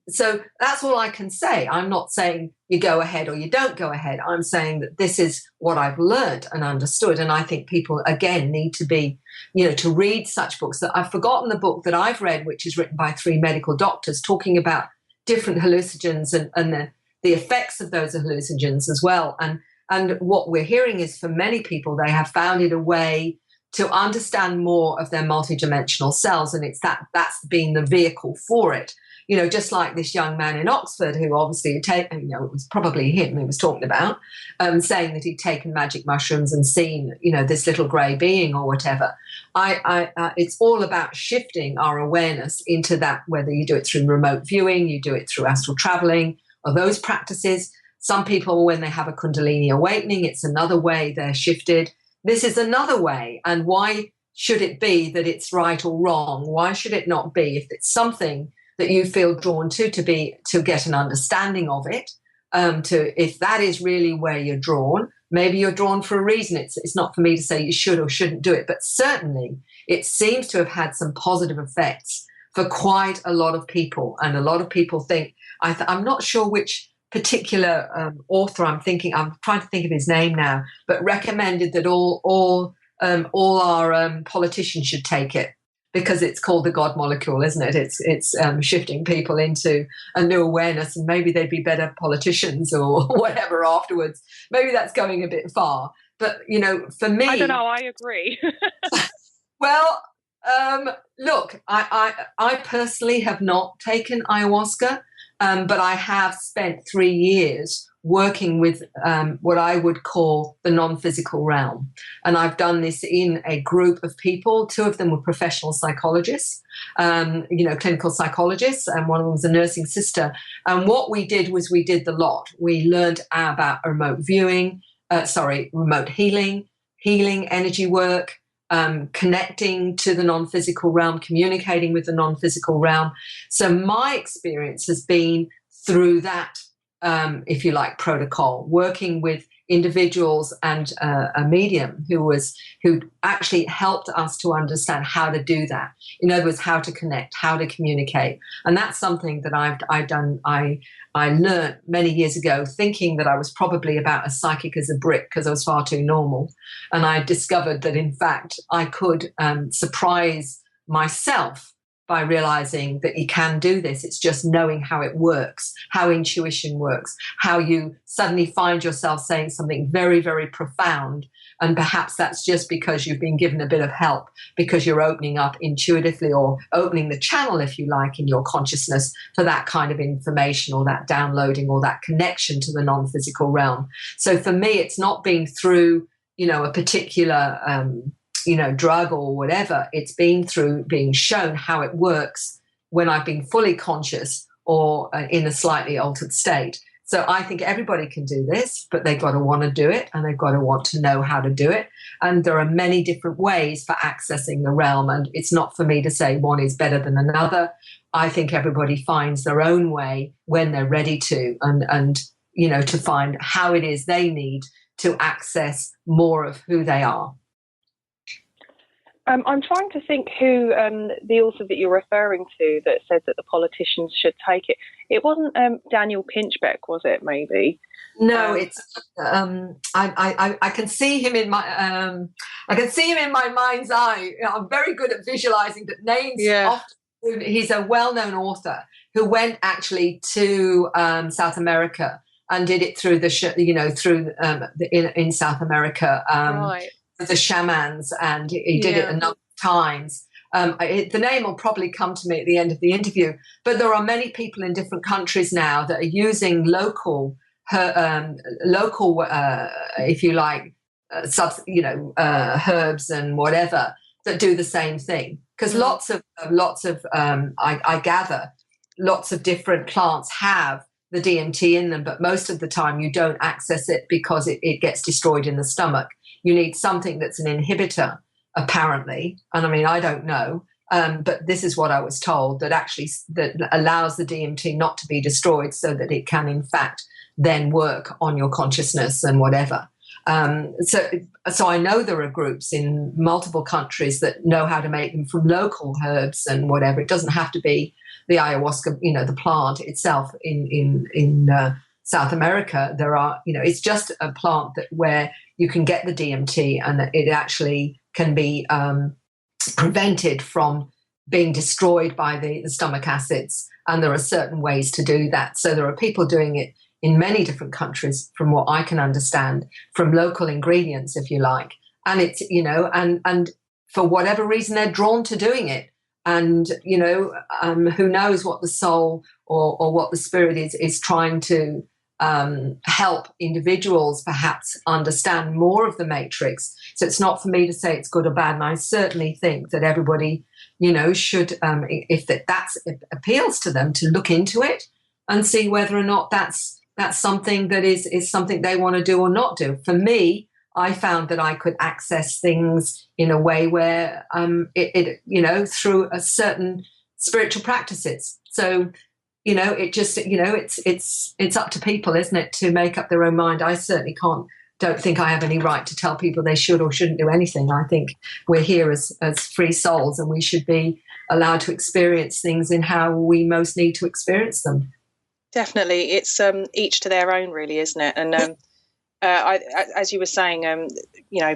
D: So that's all I can say. I'm not saying you go ahead or you don't go ahead. I'm saying that this is what I've learned and understood. And I think people, again, need to be, to read such books. That I've forgotten the book that I've read, which is written by 3 medical doctors talking about different hallucinogens and the effects of those hallucinogens as well. And what we're hearing is for many people, they have found it a way to understand more of their multidimensional selves. And that's been the vehicle for it. just like this young man in Oxford who obviously had taken, it was probably him who was talking about, saying that he'd taken magic mushrooms and seen, this little grey being or whatever. It's all about shifting our awareness into that, whether you do it through remote viewing, you do it through astral traveling, or those practices. Some people, when they have a Kundalini awakening, it's another way they're shifted. This is another way. And why should it be that it's right or wrong? Why should it not be? If it's something that you feel drawn to get an understanding of it, if that is really where you're drawn, maybe you're drawn for a reason. It's not for me to say you should or shouldn't do it, but certainly it seems to have had some positive effects for quite a lot of people. And a lot of people think, I'm not sure which particular author I'm trying to think of his name now, but recommended that all our politicians should take it, because it's called the God molecule, isn't it? It's shifting people into a new awareness, and maybe they'd be better politicians or whatever afterwards. Maybe that's going a bit far, but for me,
E: I don't know. I agree.
D: Well, look, I personally have not taken ayahuasca, but I have spent 3 years working with what I would call the non-physical realm. And I've done this in a group of people. 2 of them were professional psychologists, clinical psychologists, and one of them was a nursing sister. And what we did was we did the lot. We learned about remote viewing, remote healing, energy work, connecting to the non-physical realm, communicating with the non-physical realm. So my experience has been through that, if you like, protocol, working with individuals and a medium who actually helped us to understand how to do that. In other words, how to connect, how to communicate. And that's something that I've done. I learned many years ago, thinking that I was probably about as psychic as a brick because I was far too normal. And I discovered that, in fact, I could surprise myself by realizing that you can do this. It's just knowing how it works, how intuition works, how you suddenly find yourself saying something very, very profound. And perhaps that's just because you've been given a bit of help, because you're opening up intuitively, or opening the channel, if you like, in your consciousness for that kind of information, or that downloading, or that connection to the non-physical realm. So for me, it's not been through, a particular drug or whatever. It's been through being shown how it works when I've been fully conscious or in a slightly altered state. So I think everybody can do this, but they've got to want to do it, and they've got to want to know how to do it. And there are many different ways for accessing the realm, and it's not for me to say one is better than another. I think everybody finds their own way when they're ready to, and to find how it is they need to access more of who they are.
E: I'm trying to think who the author that you're referring to that says that the politicians should take it. It wasn't Daniel Pinchbeck, was it? Maybe.
D: No, it's. I can see him in my. I can see him in my mind's eye. I'm very good at visualizing, but names.
E: Yeah.
D: Often, he's a well-known author who went actually to South America and did it through in South America.
E: Right.
D: The shamans, and he did it a number of times. The name will probably come to me at the end of the interview, but there are many people in different countries now that are using local, if you like, herbs and whatever that do the same thing. Because lots of I gather, lots of different plants have the DMT in them, but most of the time you don't access it because it gets destroyed in the stomach. You need something that's an inhibitor, apparently. And I mean, I don't know, but this is what I was told, that actually that allows the DMT not to be destroyed so that it can, in fact, then work on your consciousness and whatever. So I know there are groups in multiple countries that know how to make them from local herbs and whatever. It doesn't have to be the ayahuasca, the plant itself in South America. There are, it's just a plant where you can get the DMT, and it actually can be prevented from being destroyed by the stomach acids. And there are certain ways to do that. So there are people doing it in many different countries, from what I can understand, from local ingredients, if you like. And it's, and for whatever reason, they're drawn to doing it. And, who knows what the soul or what the spirit is trying to help individuals perhaps understand more of the matrix. So it's not for me to say it's good or bad. And I certainly think that everybody, should, if that appeals to them, to look into it and see whether or not that's something that is something they want to do or not do. For me, I found that I could access things in a way where through a certain spiritual practices. So, it just, it's up to people, isn't it, to make up their own mind. I certainly don't think I have any right to tell people they should or shouldn't do anything. I think we're here as free souls, and we should be allowed to experience things in how we most need to experience them.
E: Definitely. It's each to their own, really, isn't it? And as you were saying,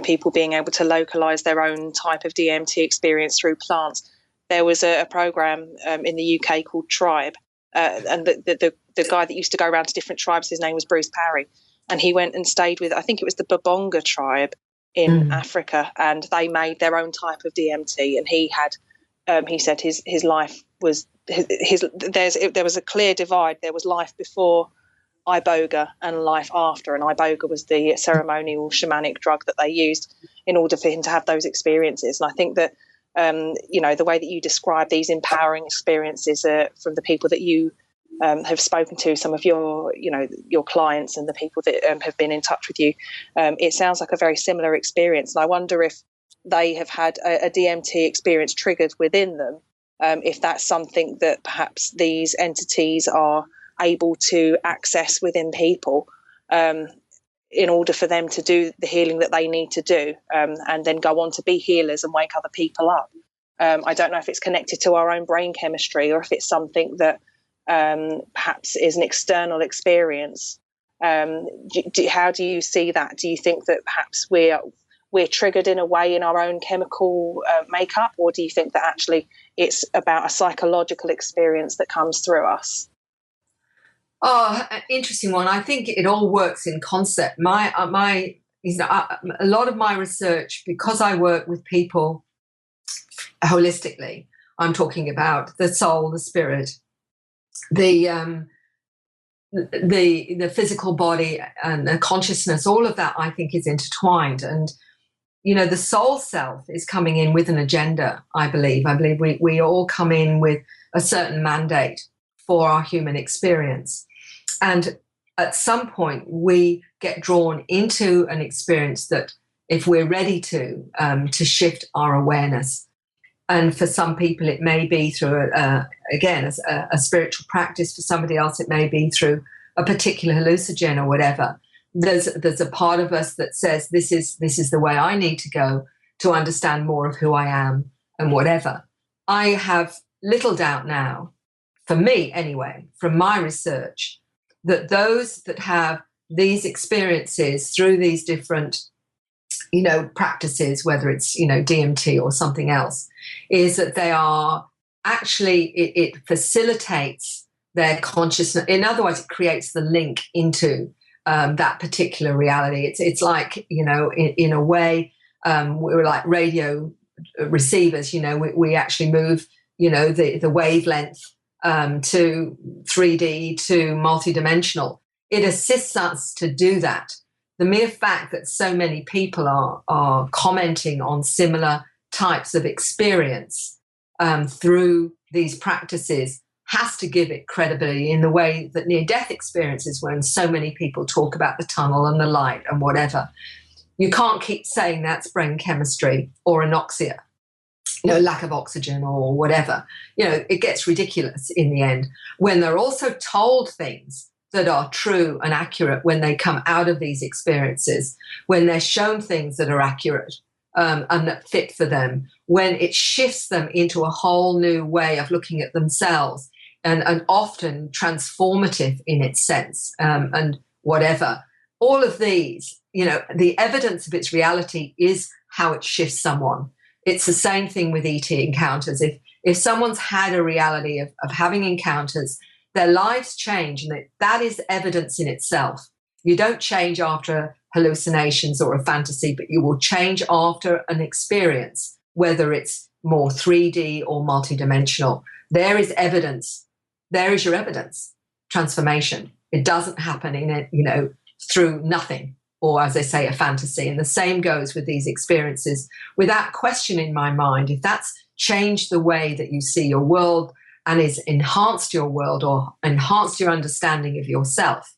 E: people being able to localize their own type of DMT experience through plants. There was a program in the UK called Tribe, and the guy that used to go around to different tribes, his name was Bruce Parry, and he went and stayed with, I think it was the Babonga tribe in Africa, and they made their own type of DMT. And he had, he said his life was there was a clear divide. There was life before iboga and life after, and iboga was the ceremonial shamanic drug that they used in order for him to have those experiences. And I think that the way that you describe these empowering experiences from the people that you have spoken to, some of your clients and the people that have been in touch with you, it sounds like a very similar experience. And I wonder if they have had a DMT experience triggered within them, if that's something that perhaps these entities are able to access within people in order for them to do the healing that they need to do, and then go on to be healers and wake other people up. I don't know if it's connected to our own brain chemistry, or if it's something that perhaps is an external experience. How do you see that? Do you think that perhaps we're triggered in a way in our own chemical makeup, or do you think that actually it's about a psychological experience that comes through us?
D: Oh, an interesting one. I think it all works in concept. A lot of my research, because I work with people holistically, I'm talking about the soul, the spirit, the physical body and the consciousness, all of that I think is intertwined. And, the soul self is coming in with an agenda, I believe. I believe we all come in with a certain mandate for our human experience. And at some point, we get drawn into an experience that, if we're ready to shift our awareness. And for some people, it may be through, a spiritual practice. For somebody else, it may be through a particular hallucinogen or whatever. There's a part of us that says, this is the way I need to go to understand more of who I am and whatever. I have little doubt now, for me anyway, from my research, that those that have these experiences through these different, practices, whether it's, DMT or something else, is that they are actually, it facilitates their consciousness. In other words, it creates the link into that particular reality. It's like, in a way, we're like radio receivers, we actually move, the wavelength to 3D, to multidimensional. It assists us to do that. The mere fact that so many people are commenting on similar types of experience through these practices has to give it credibility, in the way that near-death experiences, when so many people talk about the tunnel and the light and whatever. You can't keep saying that's brain chemistry or anoxia, lack of oxygen or whatever. It gets ridiculous in the end. When they're also told things that are true and accurate when they come out of these experiences, when they're shown things that are accurate and that fit for them, when it shifts them into a whole new way of looking at themselves, and often transformative in its sense, and whatever. All of these, the evidence of its reality is how it shifts someone. It's the same thing with ET encounters. If someone's had a reality of having encounters, their lives change, and that is evidence in itself. You don't change after hallucinations or a fantasy, but you will change after an experience, whether it's, more 3D or multidimensional. There is evidence. There is your evidence. Transformation. It doesn't happen in it, through nothing, or as they say, a fantasy. And the same goes with these experiences. Without question in my mind, if that's changed the way that you see your world and is enhanced your world or enhanced your understanding of yourself,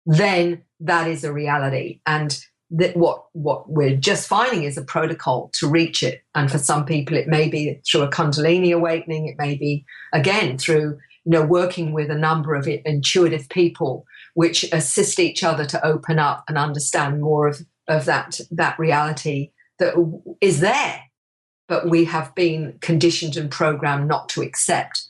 D: then that is a reality. And that what we're just finding is a protocol to reach it. And for some people, it may be through a Kundalini awakening. It may be, again, through working with a number of intuitive people, which assist each other to open up and understand more of that reality that is there, but we have been conditioned and programmed not to accept.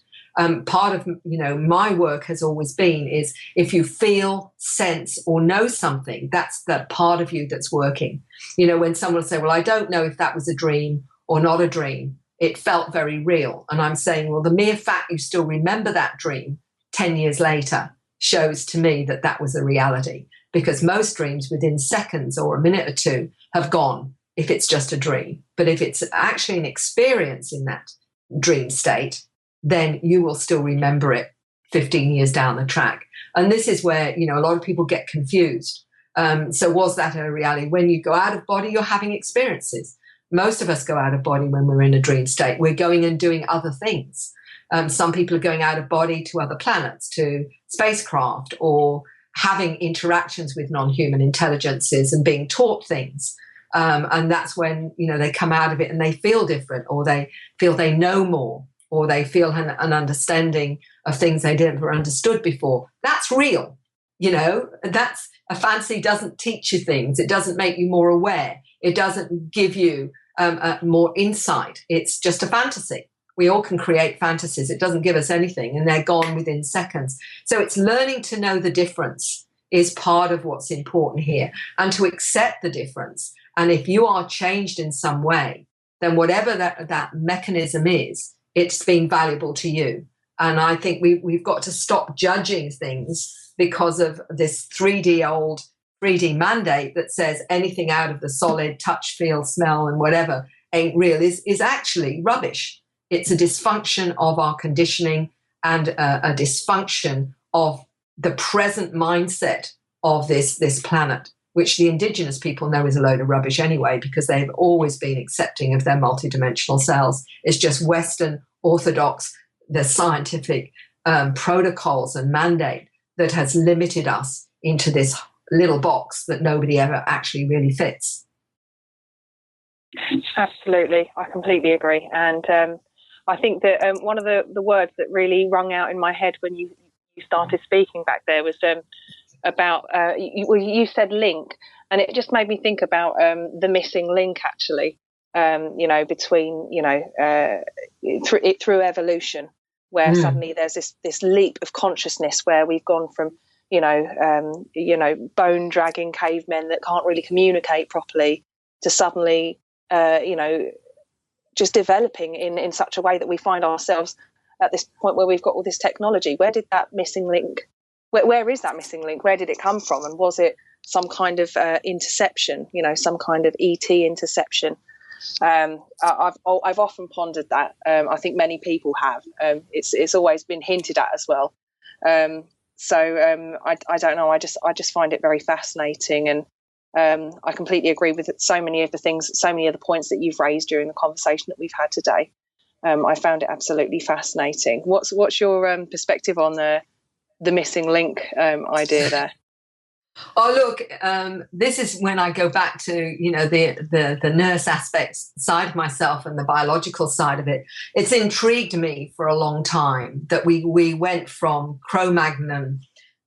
D: Part of my work has always been is if you feel, sense, or know something, that's the part of you that's working. When someone will say, well, I don't know if that was a dream or not a dream, it felt very real. And I'm saying, well, the mere fact you still remember that dream 10 years later shows to me that that was a reality, because most dreams within seconds or a minute or two have gone if it's just a dream. But if it's actually an experience in that dream state, then you will still remember it 15 years down the track. And this is where, a lot of people get confused. So was that a reality? When you go out of body, you're having experiences. Most of us go out of body when we're in a dream state. We're going and doing other things. Some people are going out of body to other planets, to spacecraft, or having interactions with non-human intelligences and being taught things. And that's when, they come out of it and they feel different, or they feel they know more, or they feel an understanding of things they didn't ever understood before. That's real. That's a fantasy. Doesn't teach you things. It doesn't make you more aware. It doesn't give you more insight. It's just a fantasy. We all can create fantasies. It doesn't give us anything, and they're gone within seconds. So it's learning to know the difference is part of what's important here, and to accept the difference. And if you are changed in some way, then whatever that mechanism is, it's been valuable to you. And I think we've got to stop judging things because of this 3D mandate that says anything out of the solid touch, feel, smell, and whatever ain't real is actually rubbish. It's a dysfunction of our conditioning and a dysfunction of the present mindset of this planet, which the indigenous people know is a load of rubbish anyway, because they've always been accepting of their multidimensional selves. It's just Western orthodox, the scientific protocols and mandate that has limited us into this little box that nobody ever actually really fits.
E: Absolutely. I completely agree. And I think that one of the words that really rung out in my head when you started speaking back there was about, you said link, and it just made me think about the missing link, actually, between, through evolution, where suddenly there's this leap of consciousness where we've gone from, bone dragging cavemen that can't really communicate properly to suddenly, just developing in such a way that we find ourselves at this point where we've got all this technology. Where did that missing link, where is that missing link? Where did it come from? And was it some kind of interception, some kind of ET interception? I've often pondered that. I think many people have. It's always been hinted at as well. So I don't know. I just find it very fascinating, and I completely agree with so many of the points that you've raised during the conversation that we've had today. I found it absolutely fascinating. What's your perspective on the missing link idea there?
D: Oh, look, this is when I go back to, the nurse aspects side of myself and the biological side of it. It's intrigued me for a long time that we went from Cro-Magnon,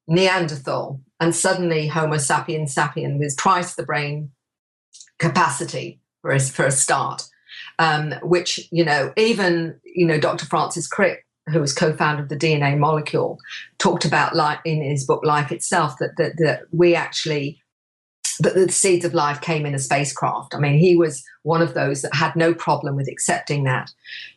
D: Neanderthal, and suddenly Homo sapiens sapien with twice the brain capacity for a start, which, even, Dr. Francis Crick, who was co-founder of the DNA molecule, talked about life in his book Life Itself, that we actually, that the seeds of life came in a spacecraft. I mean, he was one of those that had no problem with accepting that.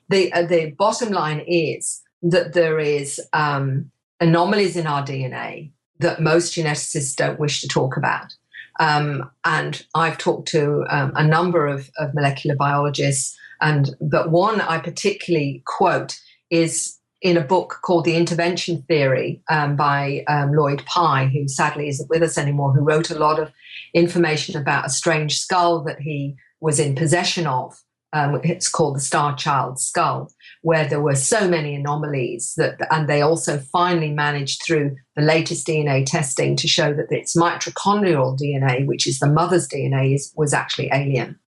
D: The bottom line is that there is anomalies in our DNA that most geneticists don't wish to talk about. And I've talked to a number of molecular biologists But one I particularly quote is in a book called The Intervention Theory by Lloyd Pye, who sadly isn't with us anymore, who wrote a lot of information about a strange skull that he was in possession of. It's called the Star Child skull, where there were so many anomalies and they also finally managed through the latest DNA testing to show that its mitochondrial DNA, which is the mother's DNA, was actually alien.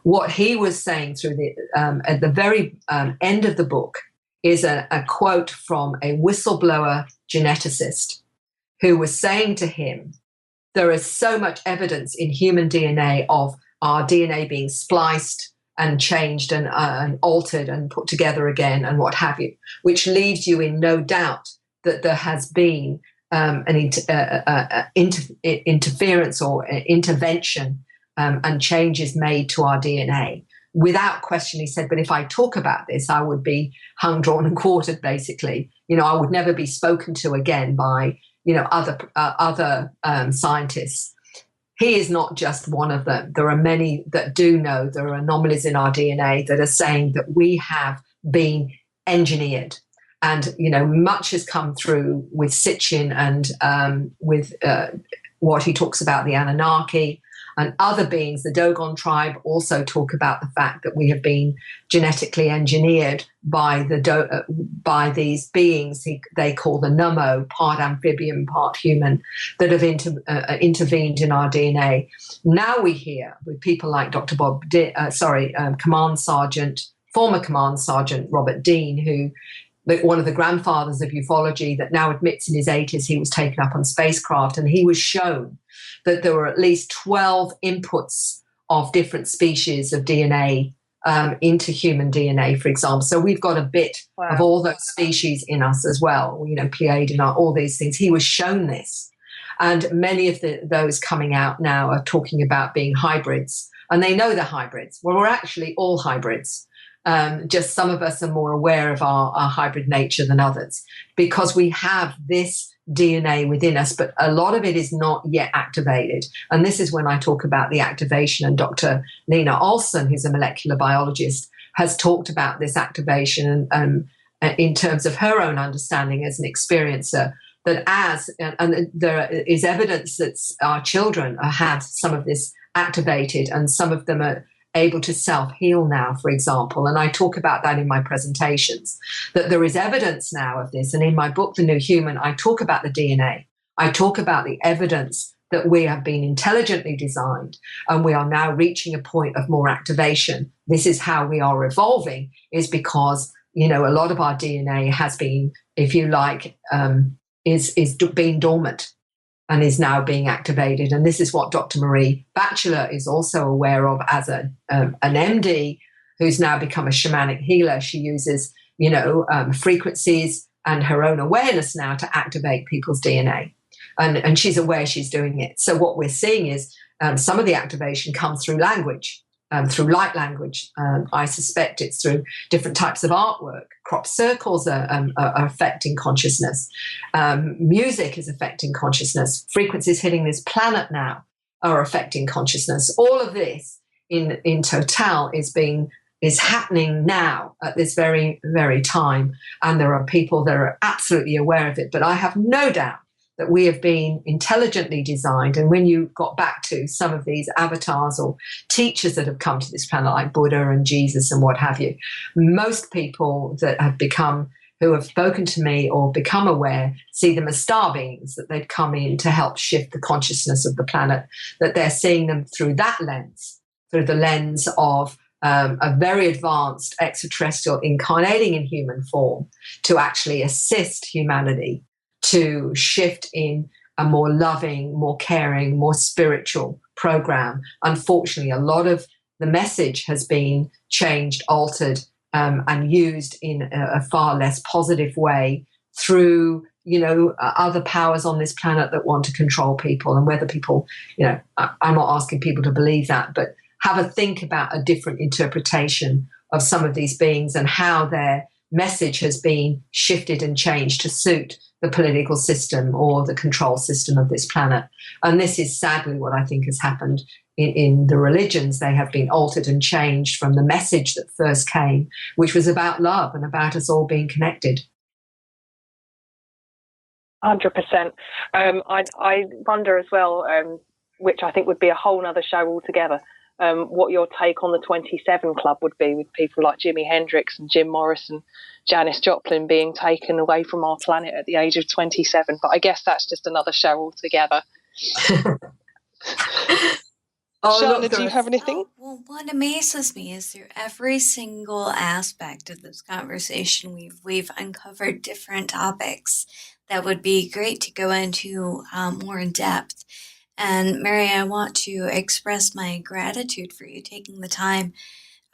D: What he was saying through at the very end of the book is a quote from a whistleblower geneticist who was saying to him, there is so much evidence in human DNA of our DNA being spliced and changed and altered and put together again and what have you, which leaves you in no doubt that there has been an interference or intervention and changes made to our DNA. Without question, he said, but if I talk about this, I would be hung, drawn and quartered, basically. I would never be spoken to again by, other scientists. He is not just one of them. There are many that do know there are anomalies in our DNA that are saying that we have been engineered. And, much has come through with Sitchin and with what he talks about, the Anunnaki. And other beings, the Dogon tribe, also talk about the fact that we have been genetically engineered by these beings they call the Nummo, part amphibian, part human, that have intervened in our DNA. Now we hear with people like Dr. former Command Sergeant Robert Dean, who one of the grandfathers of ufology that now admits in his 80s he was taken up on spacecraft, and he was shown that there were at least 12 inputs of different species of DNA into human DNA, for example. So we've got a bit of all those species in us as well, Pleiadian, all these things. He was shown this. And many of those coming out now are talking about being hybrids, and they know they're hybrids. Well, we're actually all hybrids. Just some of us are more aware of our hybrid nature than others because we have this DNA within us, but a lot of it is not yet activated. And this is when I talk about the activation, and Dr. Lena Olson, who's a molecular biologist, has talked about this activation in terms of her own understanding as an experiencer, and there is evidence that our children have some of this activated, and some of them are able to self-heal now, for example. And I talk about that in my presentations, that there is evidence now of this. And in my book, The New Human, I talk about the DNA. I talk about the evidence that we have been intelligently designed, and we are now reaching a point of more activation. This is how we are evolving, is because, a lot of our DNA has been, if you like, is being dormant and is now being activated. And this is what Dr. Marie Batchelor is also aware of as an MD who's now become a shamanic healer. She uses, frequencies and her own awareness now to activate people's DNA. And she's aware she's doing it. So what we're seeing is some of the activation comes through language, through light language. I suspect it's through different types of artwork. Crop circles are affecting consciousness. Music is affecting consciousness. Frequencies hitting this planet now are affecting consciousness. All of this in total is happening now at this very, very time. And there are people that are absolutely aware of it. But I have no doubt that we have been intelligently designed. And when you got back to some of these avatars or teachers that have come to this planet, like Buddha and Jesus and what have you, most people that who have spoken to me or become aware see them as star beings, that they've come in to help shift the consciousness of the planet, that they're seeing them through that lens, through the lens of a very advanced extraterrestrial incarnating in human form to actually assist humanity to shift in a more loving, more caring, more spiritual program. Unfortunately, a lot of the message has been changed, altered, and used in a far less positive way through, other powers on this planet that want to control people. And whether people, I'm not asking people to believe that, but have a think about a different interpretation of some of these beings and how their message has been shifted and changed to suit the political system or the control system of this planet. And this is sadly what I think has happened in the religions, they have been altered and changed from the message that first came, which was about love and about us all being connected.
E: 100%. I wonder as well, which I think would be a whole other show altogether, what your take on the 27 Club would be, with people like Jimi Hendrix and Jim Morrison, Janis Joplin being taken away from our planet at the age of 27. But I guess that's just another show altogether. Shana, do you have anything?
C: Well, what amazes me is through every single aspect of this conversation, we've uncovered different topics that would be great to go into more in depth. And Mary, I want to express my gratitude for you taking the time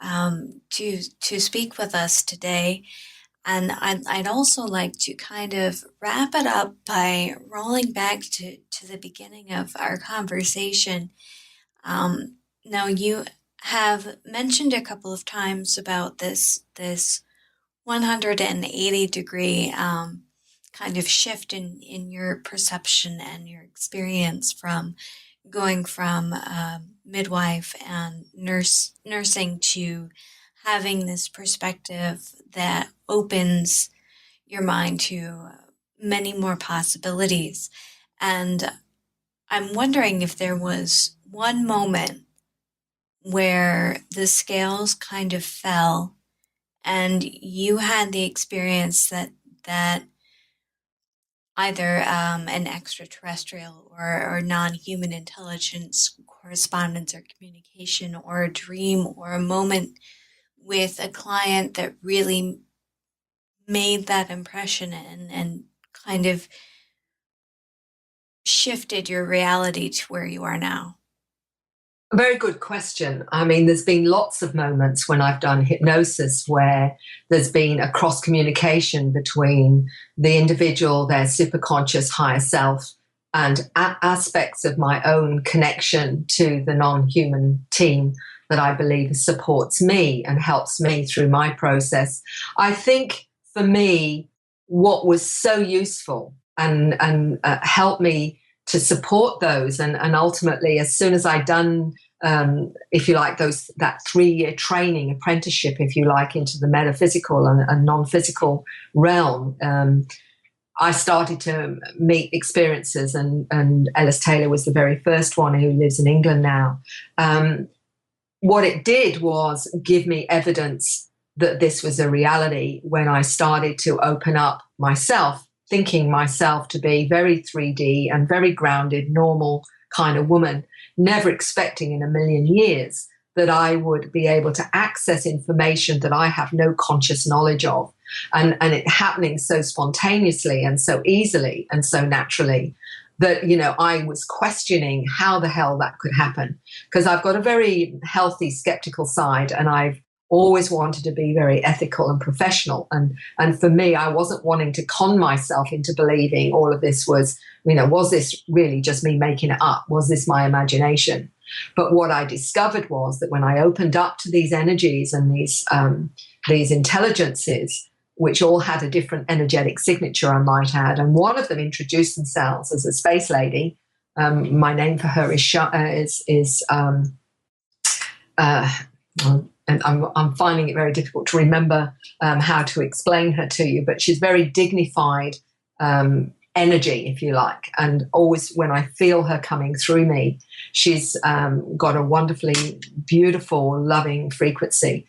C: to speak with us today. And I'd also like to kind of wrap it up by rolling back to the beginning of our conversation. Now, you have mentioned a couple of times about this 180-degree kind of shift in your perception and your experience from going from midwife and nursing to having this perspective that opens your mind to many more possibilities. And I'm wondering if there was one moment where the scales kind of fell and you had the experience that either an extraterrestrial or non-human intelligence correspondence or communication, or a dream or a moment with a client that really made that impression and kind of shifted your reality to where you are now?
D: A very good question. I mean, there's been lots of moments when I've done hypnosis where there's been a cross communication between the individual, their superconscious higher self, and aspects of my own connection to the non-human team that I believe supports me and helps me through my process. I think for me, what was so useful and helped me to support those, and ultimately, as soon as I'd done, if you like, that 3-year training apprenticeship, if you like, into the metaphysical and non-physical realm, I started to meet experiences, and Ellis Taylor was the very first one, who lives in England now. What it did was give me evidence that this was a reality when I started to open up myself, thinking myself to be very 3D and very grounded, normal kind of woman, never expecting in a million years that I would be able to access information that I have no conscious knowledge of, and it happening so spontaneously and so easily and so naturally that, you know, I was questioning how the hell that could happen, because I've got a very healthy skeptical side, and I've always wanted to be very ethical and professional. And for me, I wasn't wanting to con myself into believing all of this was, you know, was this really just me making it up? Was this my imagination? But what I discovered was that when I opened up to these energies and these intelligences, which all had a different energetic signature, I might add, and one of them introduced themselves as a space lady. My name for her and I'm finding it very difficult to remember how to explain her to you, but she's very dignified energy, if you like, and always when I feel her coming through me, she's got a wonderfully beautiful, loving frequency.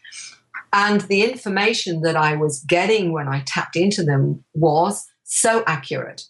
D: And the information that I was getting when I tapped into them was so accurate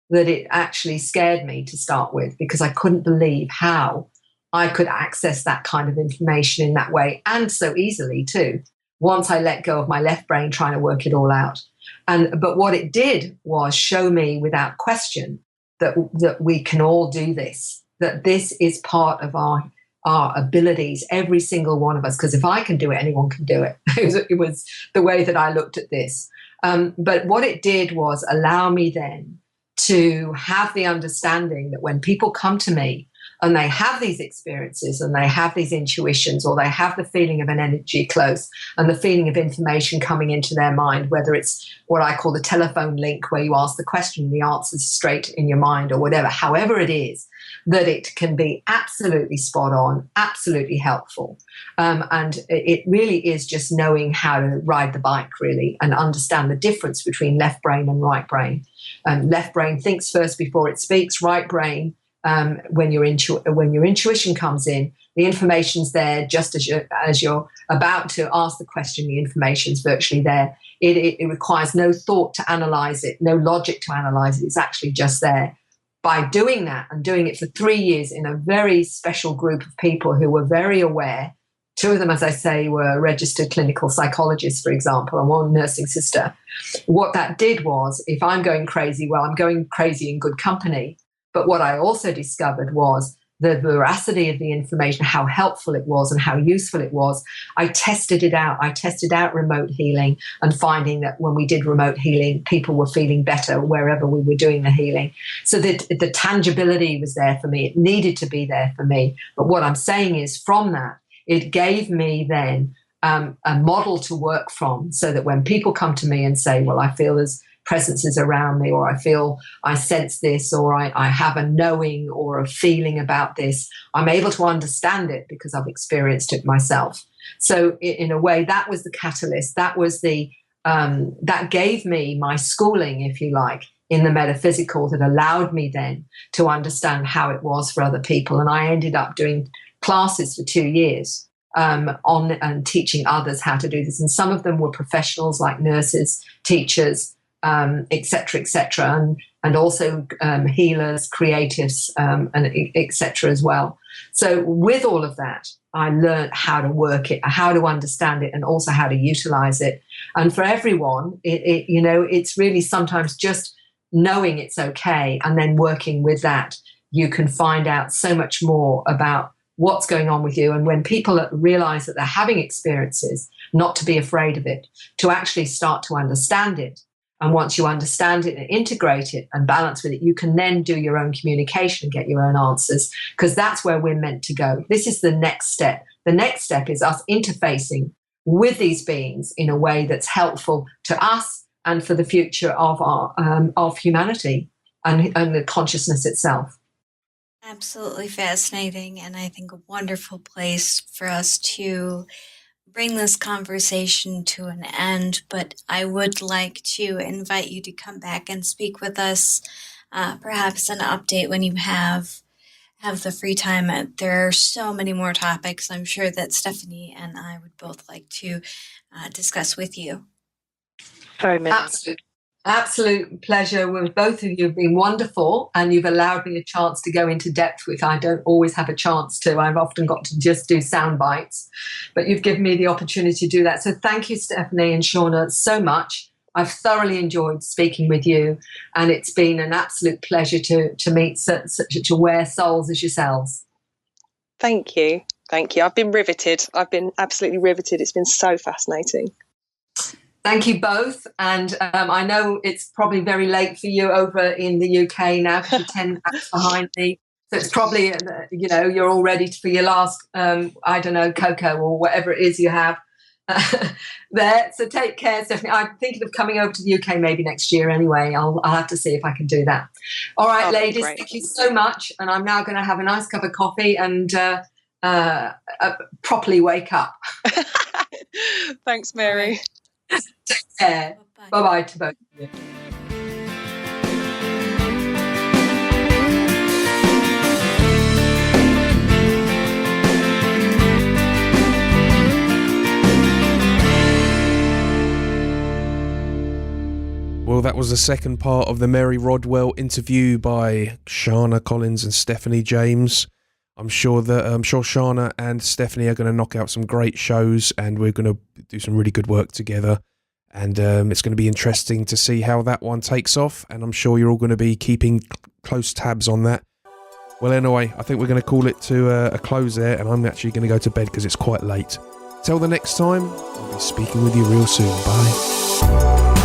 D: that it actually scared me to start with, because I couldn't believe how I could access that kind of information in that way, and so easily too, once I let go of my left brain trying to work it all out. But what it did was show me without question that we can all do this, that this is part of our abilities, every single one of us, because if I can do it, anyone can do it. It was the way that I looked at this. But what it did was allow me then to have the understanding that when people come to me and they have these experiences and they have these intuitions, or they have the feeling of an energy close and the feeling of information coming into their mind, whether it's what I call the telephone link, where you ask the question and the answer's straight in your mind, or whatever, however it is, that it can be absolutely spot on, absolutely helpful. And it really is just knowing how to ride the bike, really, and understand the difference between left brain and right brain. Left brain thinks first before it speaks. Right brain, when your intuition comes in, the information's there just as you're about to ask the question. The information's virtually there. It requires no thought to analyze it, no logic to analyze it. It's actually just there. By doing that, and doing it for 3 years in a very special group of people who were very aware. 2 of them, as I say, were registered clinical psychologists, for example, and 1 nursing sister. What that did was, if I'm going crazy, well, I'm going crazy in good company. But what I also discovered was the veracity of the information, how helpful it was and how useful it was. I tested it out. I tested out remote healing, and finding that when we did remote healing, people were feeling better wherever we were doing the healing. So that the tangibility was there for me. It needed to be there for me. But what I'm saying is, from that, it gave me then a model to work from, so that when people come to me and say, well, I feel there's presences around me, or I sense this, or I have a knowing or a feeling about this, I'm able to understand it because I've experienced it myself. So in a way, that was the catalyst. That was that gave me my schooling, if you like, in the metaphysical, that allowed me then to understand how it was for other people. And I ended up doing classes for 2 years on and teaching others how to do this. And some of them were professionals like nurses, teachers, et cetera, and also healers, creatives, and et cetera as well. So with all of that, I learned how to work it, how to understand it, and also how to utilize it. And for everyone, it's really sometimes just knowing it's okay, and then working with that, you can find out so much more about what's going on with you. And when people realize that they're having experiences, not to be afraid of it, to actually start to understand it. And once you understand it and integrate it and balance with it, you can then do your own communication and get your own answers, because that's where we're meant to go. This is the next step. The next step is us interfacing with these beings in a way that's helpful to us and for the future of our of humanity and the consciousness itself.
C: Absolutely fascinating, and I think a wonderful place for us to bring this conversation to an end. But I would like to invite you to come back and speak with us, perhaps an update when you have the free time. There are so many more topics I'm sure that Stephanie and I would both like to discuss with you.
E: Very much.
D: Absolute pleasure with both of you. Have been wonderful, and you've allowed me a chance to go into depth, which I don't always have a chance to. I've often got to just do sound bites, but you've given me the opportunity to do that. So thank you, Stephanie and Shauna, so much. I've thoroughly enjoyed speaking with you, and it's been an absolute pleasure to meet such aware souls as yourselves.
E: Thank you. I've been riveted. I've been absolutely riveted. It's been so fascinating.
D: Thank you both. And I know it's probably very late for you over in the UK now, because you're 10 hours behind me. So it's probably, you're all ready for your last, cocoa or whatever it is you have there. So take care, Stephanie. I'm thinking of coming over to the UK maybe next year anyway. I'll have to see if I can do that. All right, ladies, thank you so much. And I'm now going to have a nice cup of coffee and properly wake up.
E: Thanks, Mary.
D: Take care. Bye-bye to both of you.
A: Well, that was the second part of the Mary Rodwell interview by Shauna Collins and Stephanie James. I'm sure Shauna and Stephanie are going to knock out some great shows, and we're going to do some really good work together. And it's going to be interesting to see how that one takes off. And I'm sure you're all going to be keeping close tabs on that. Well, anyway, I think we're going to call it to a close there. And I'm actually going to go to bed because it's quite late. Till the next time, I'll be speaking with you real soon. Bye.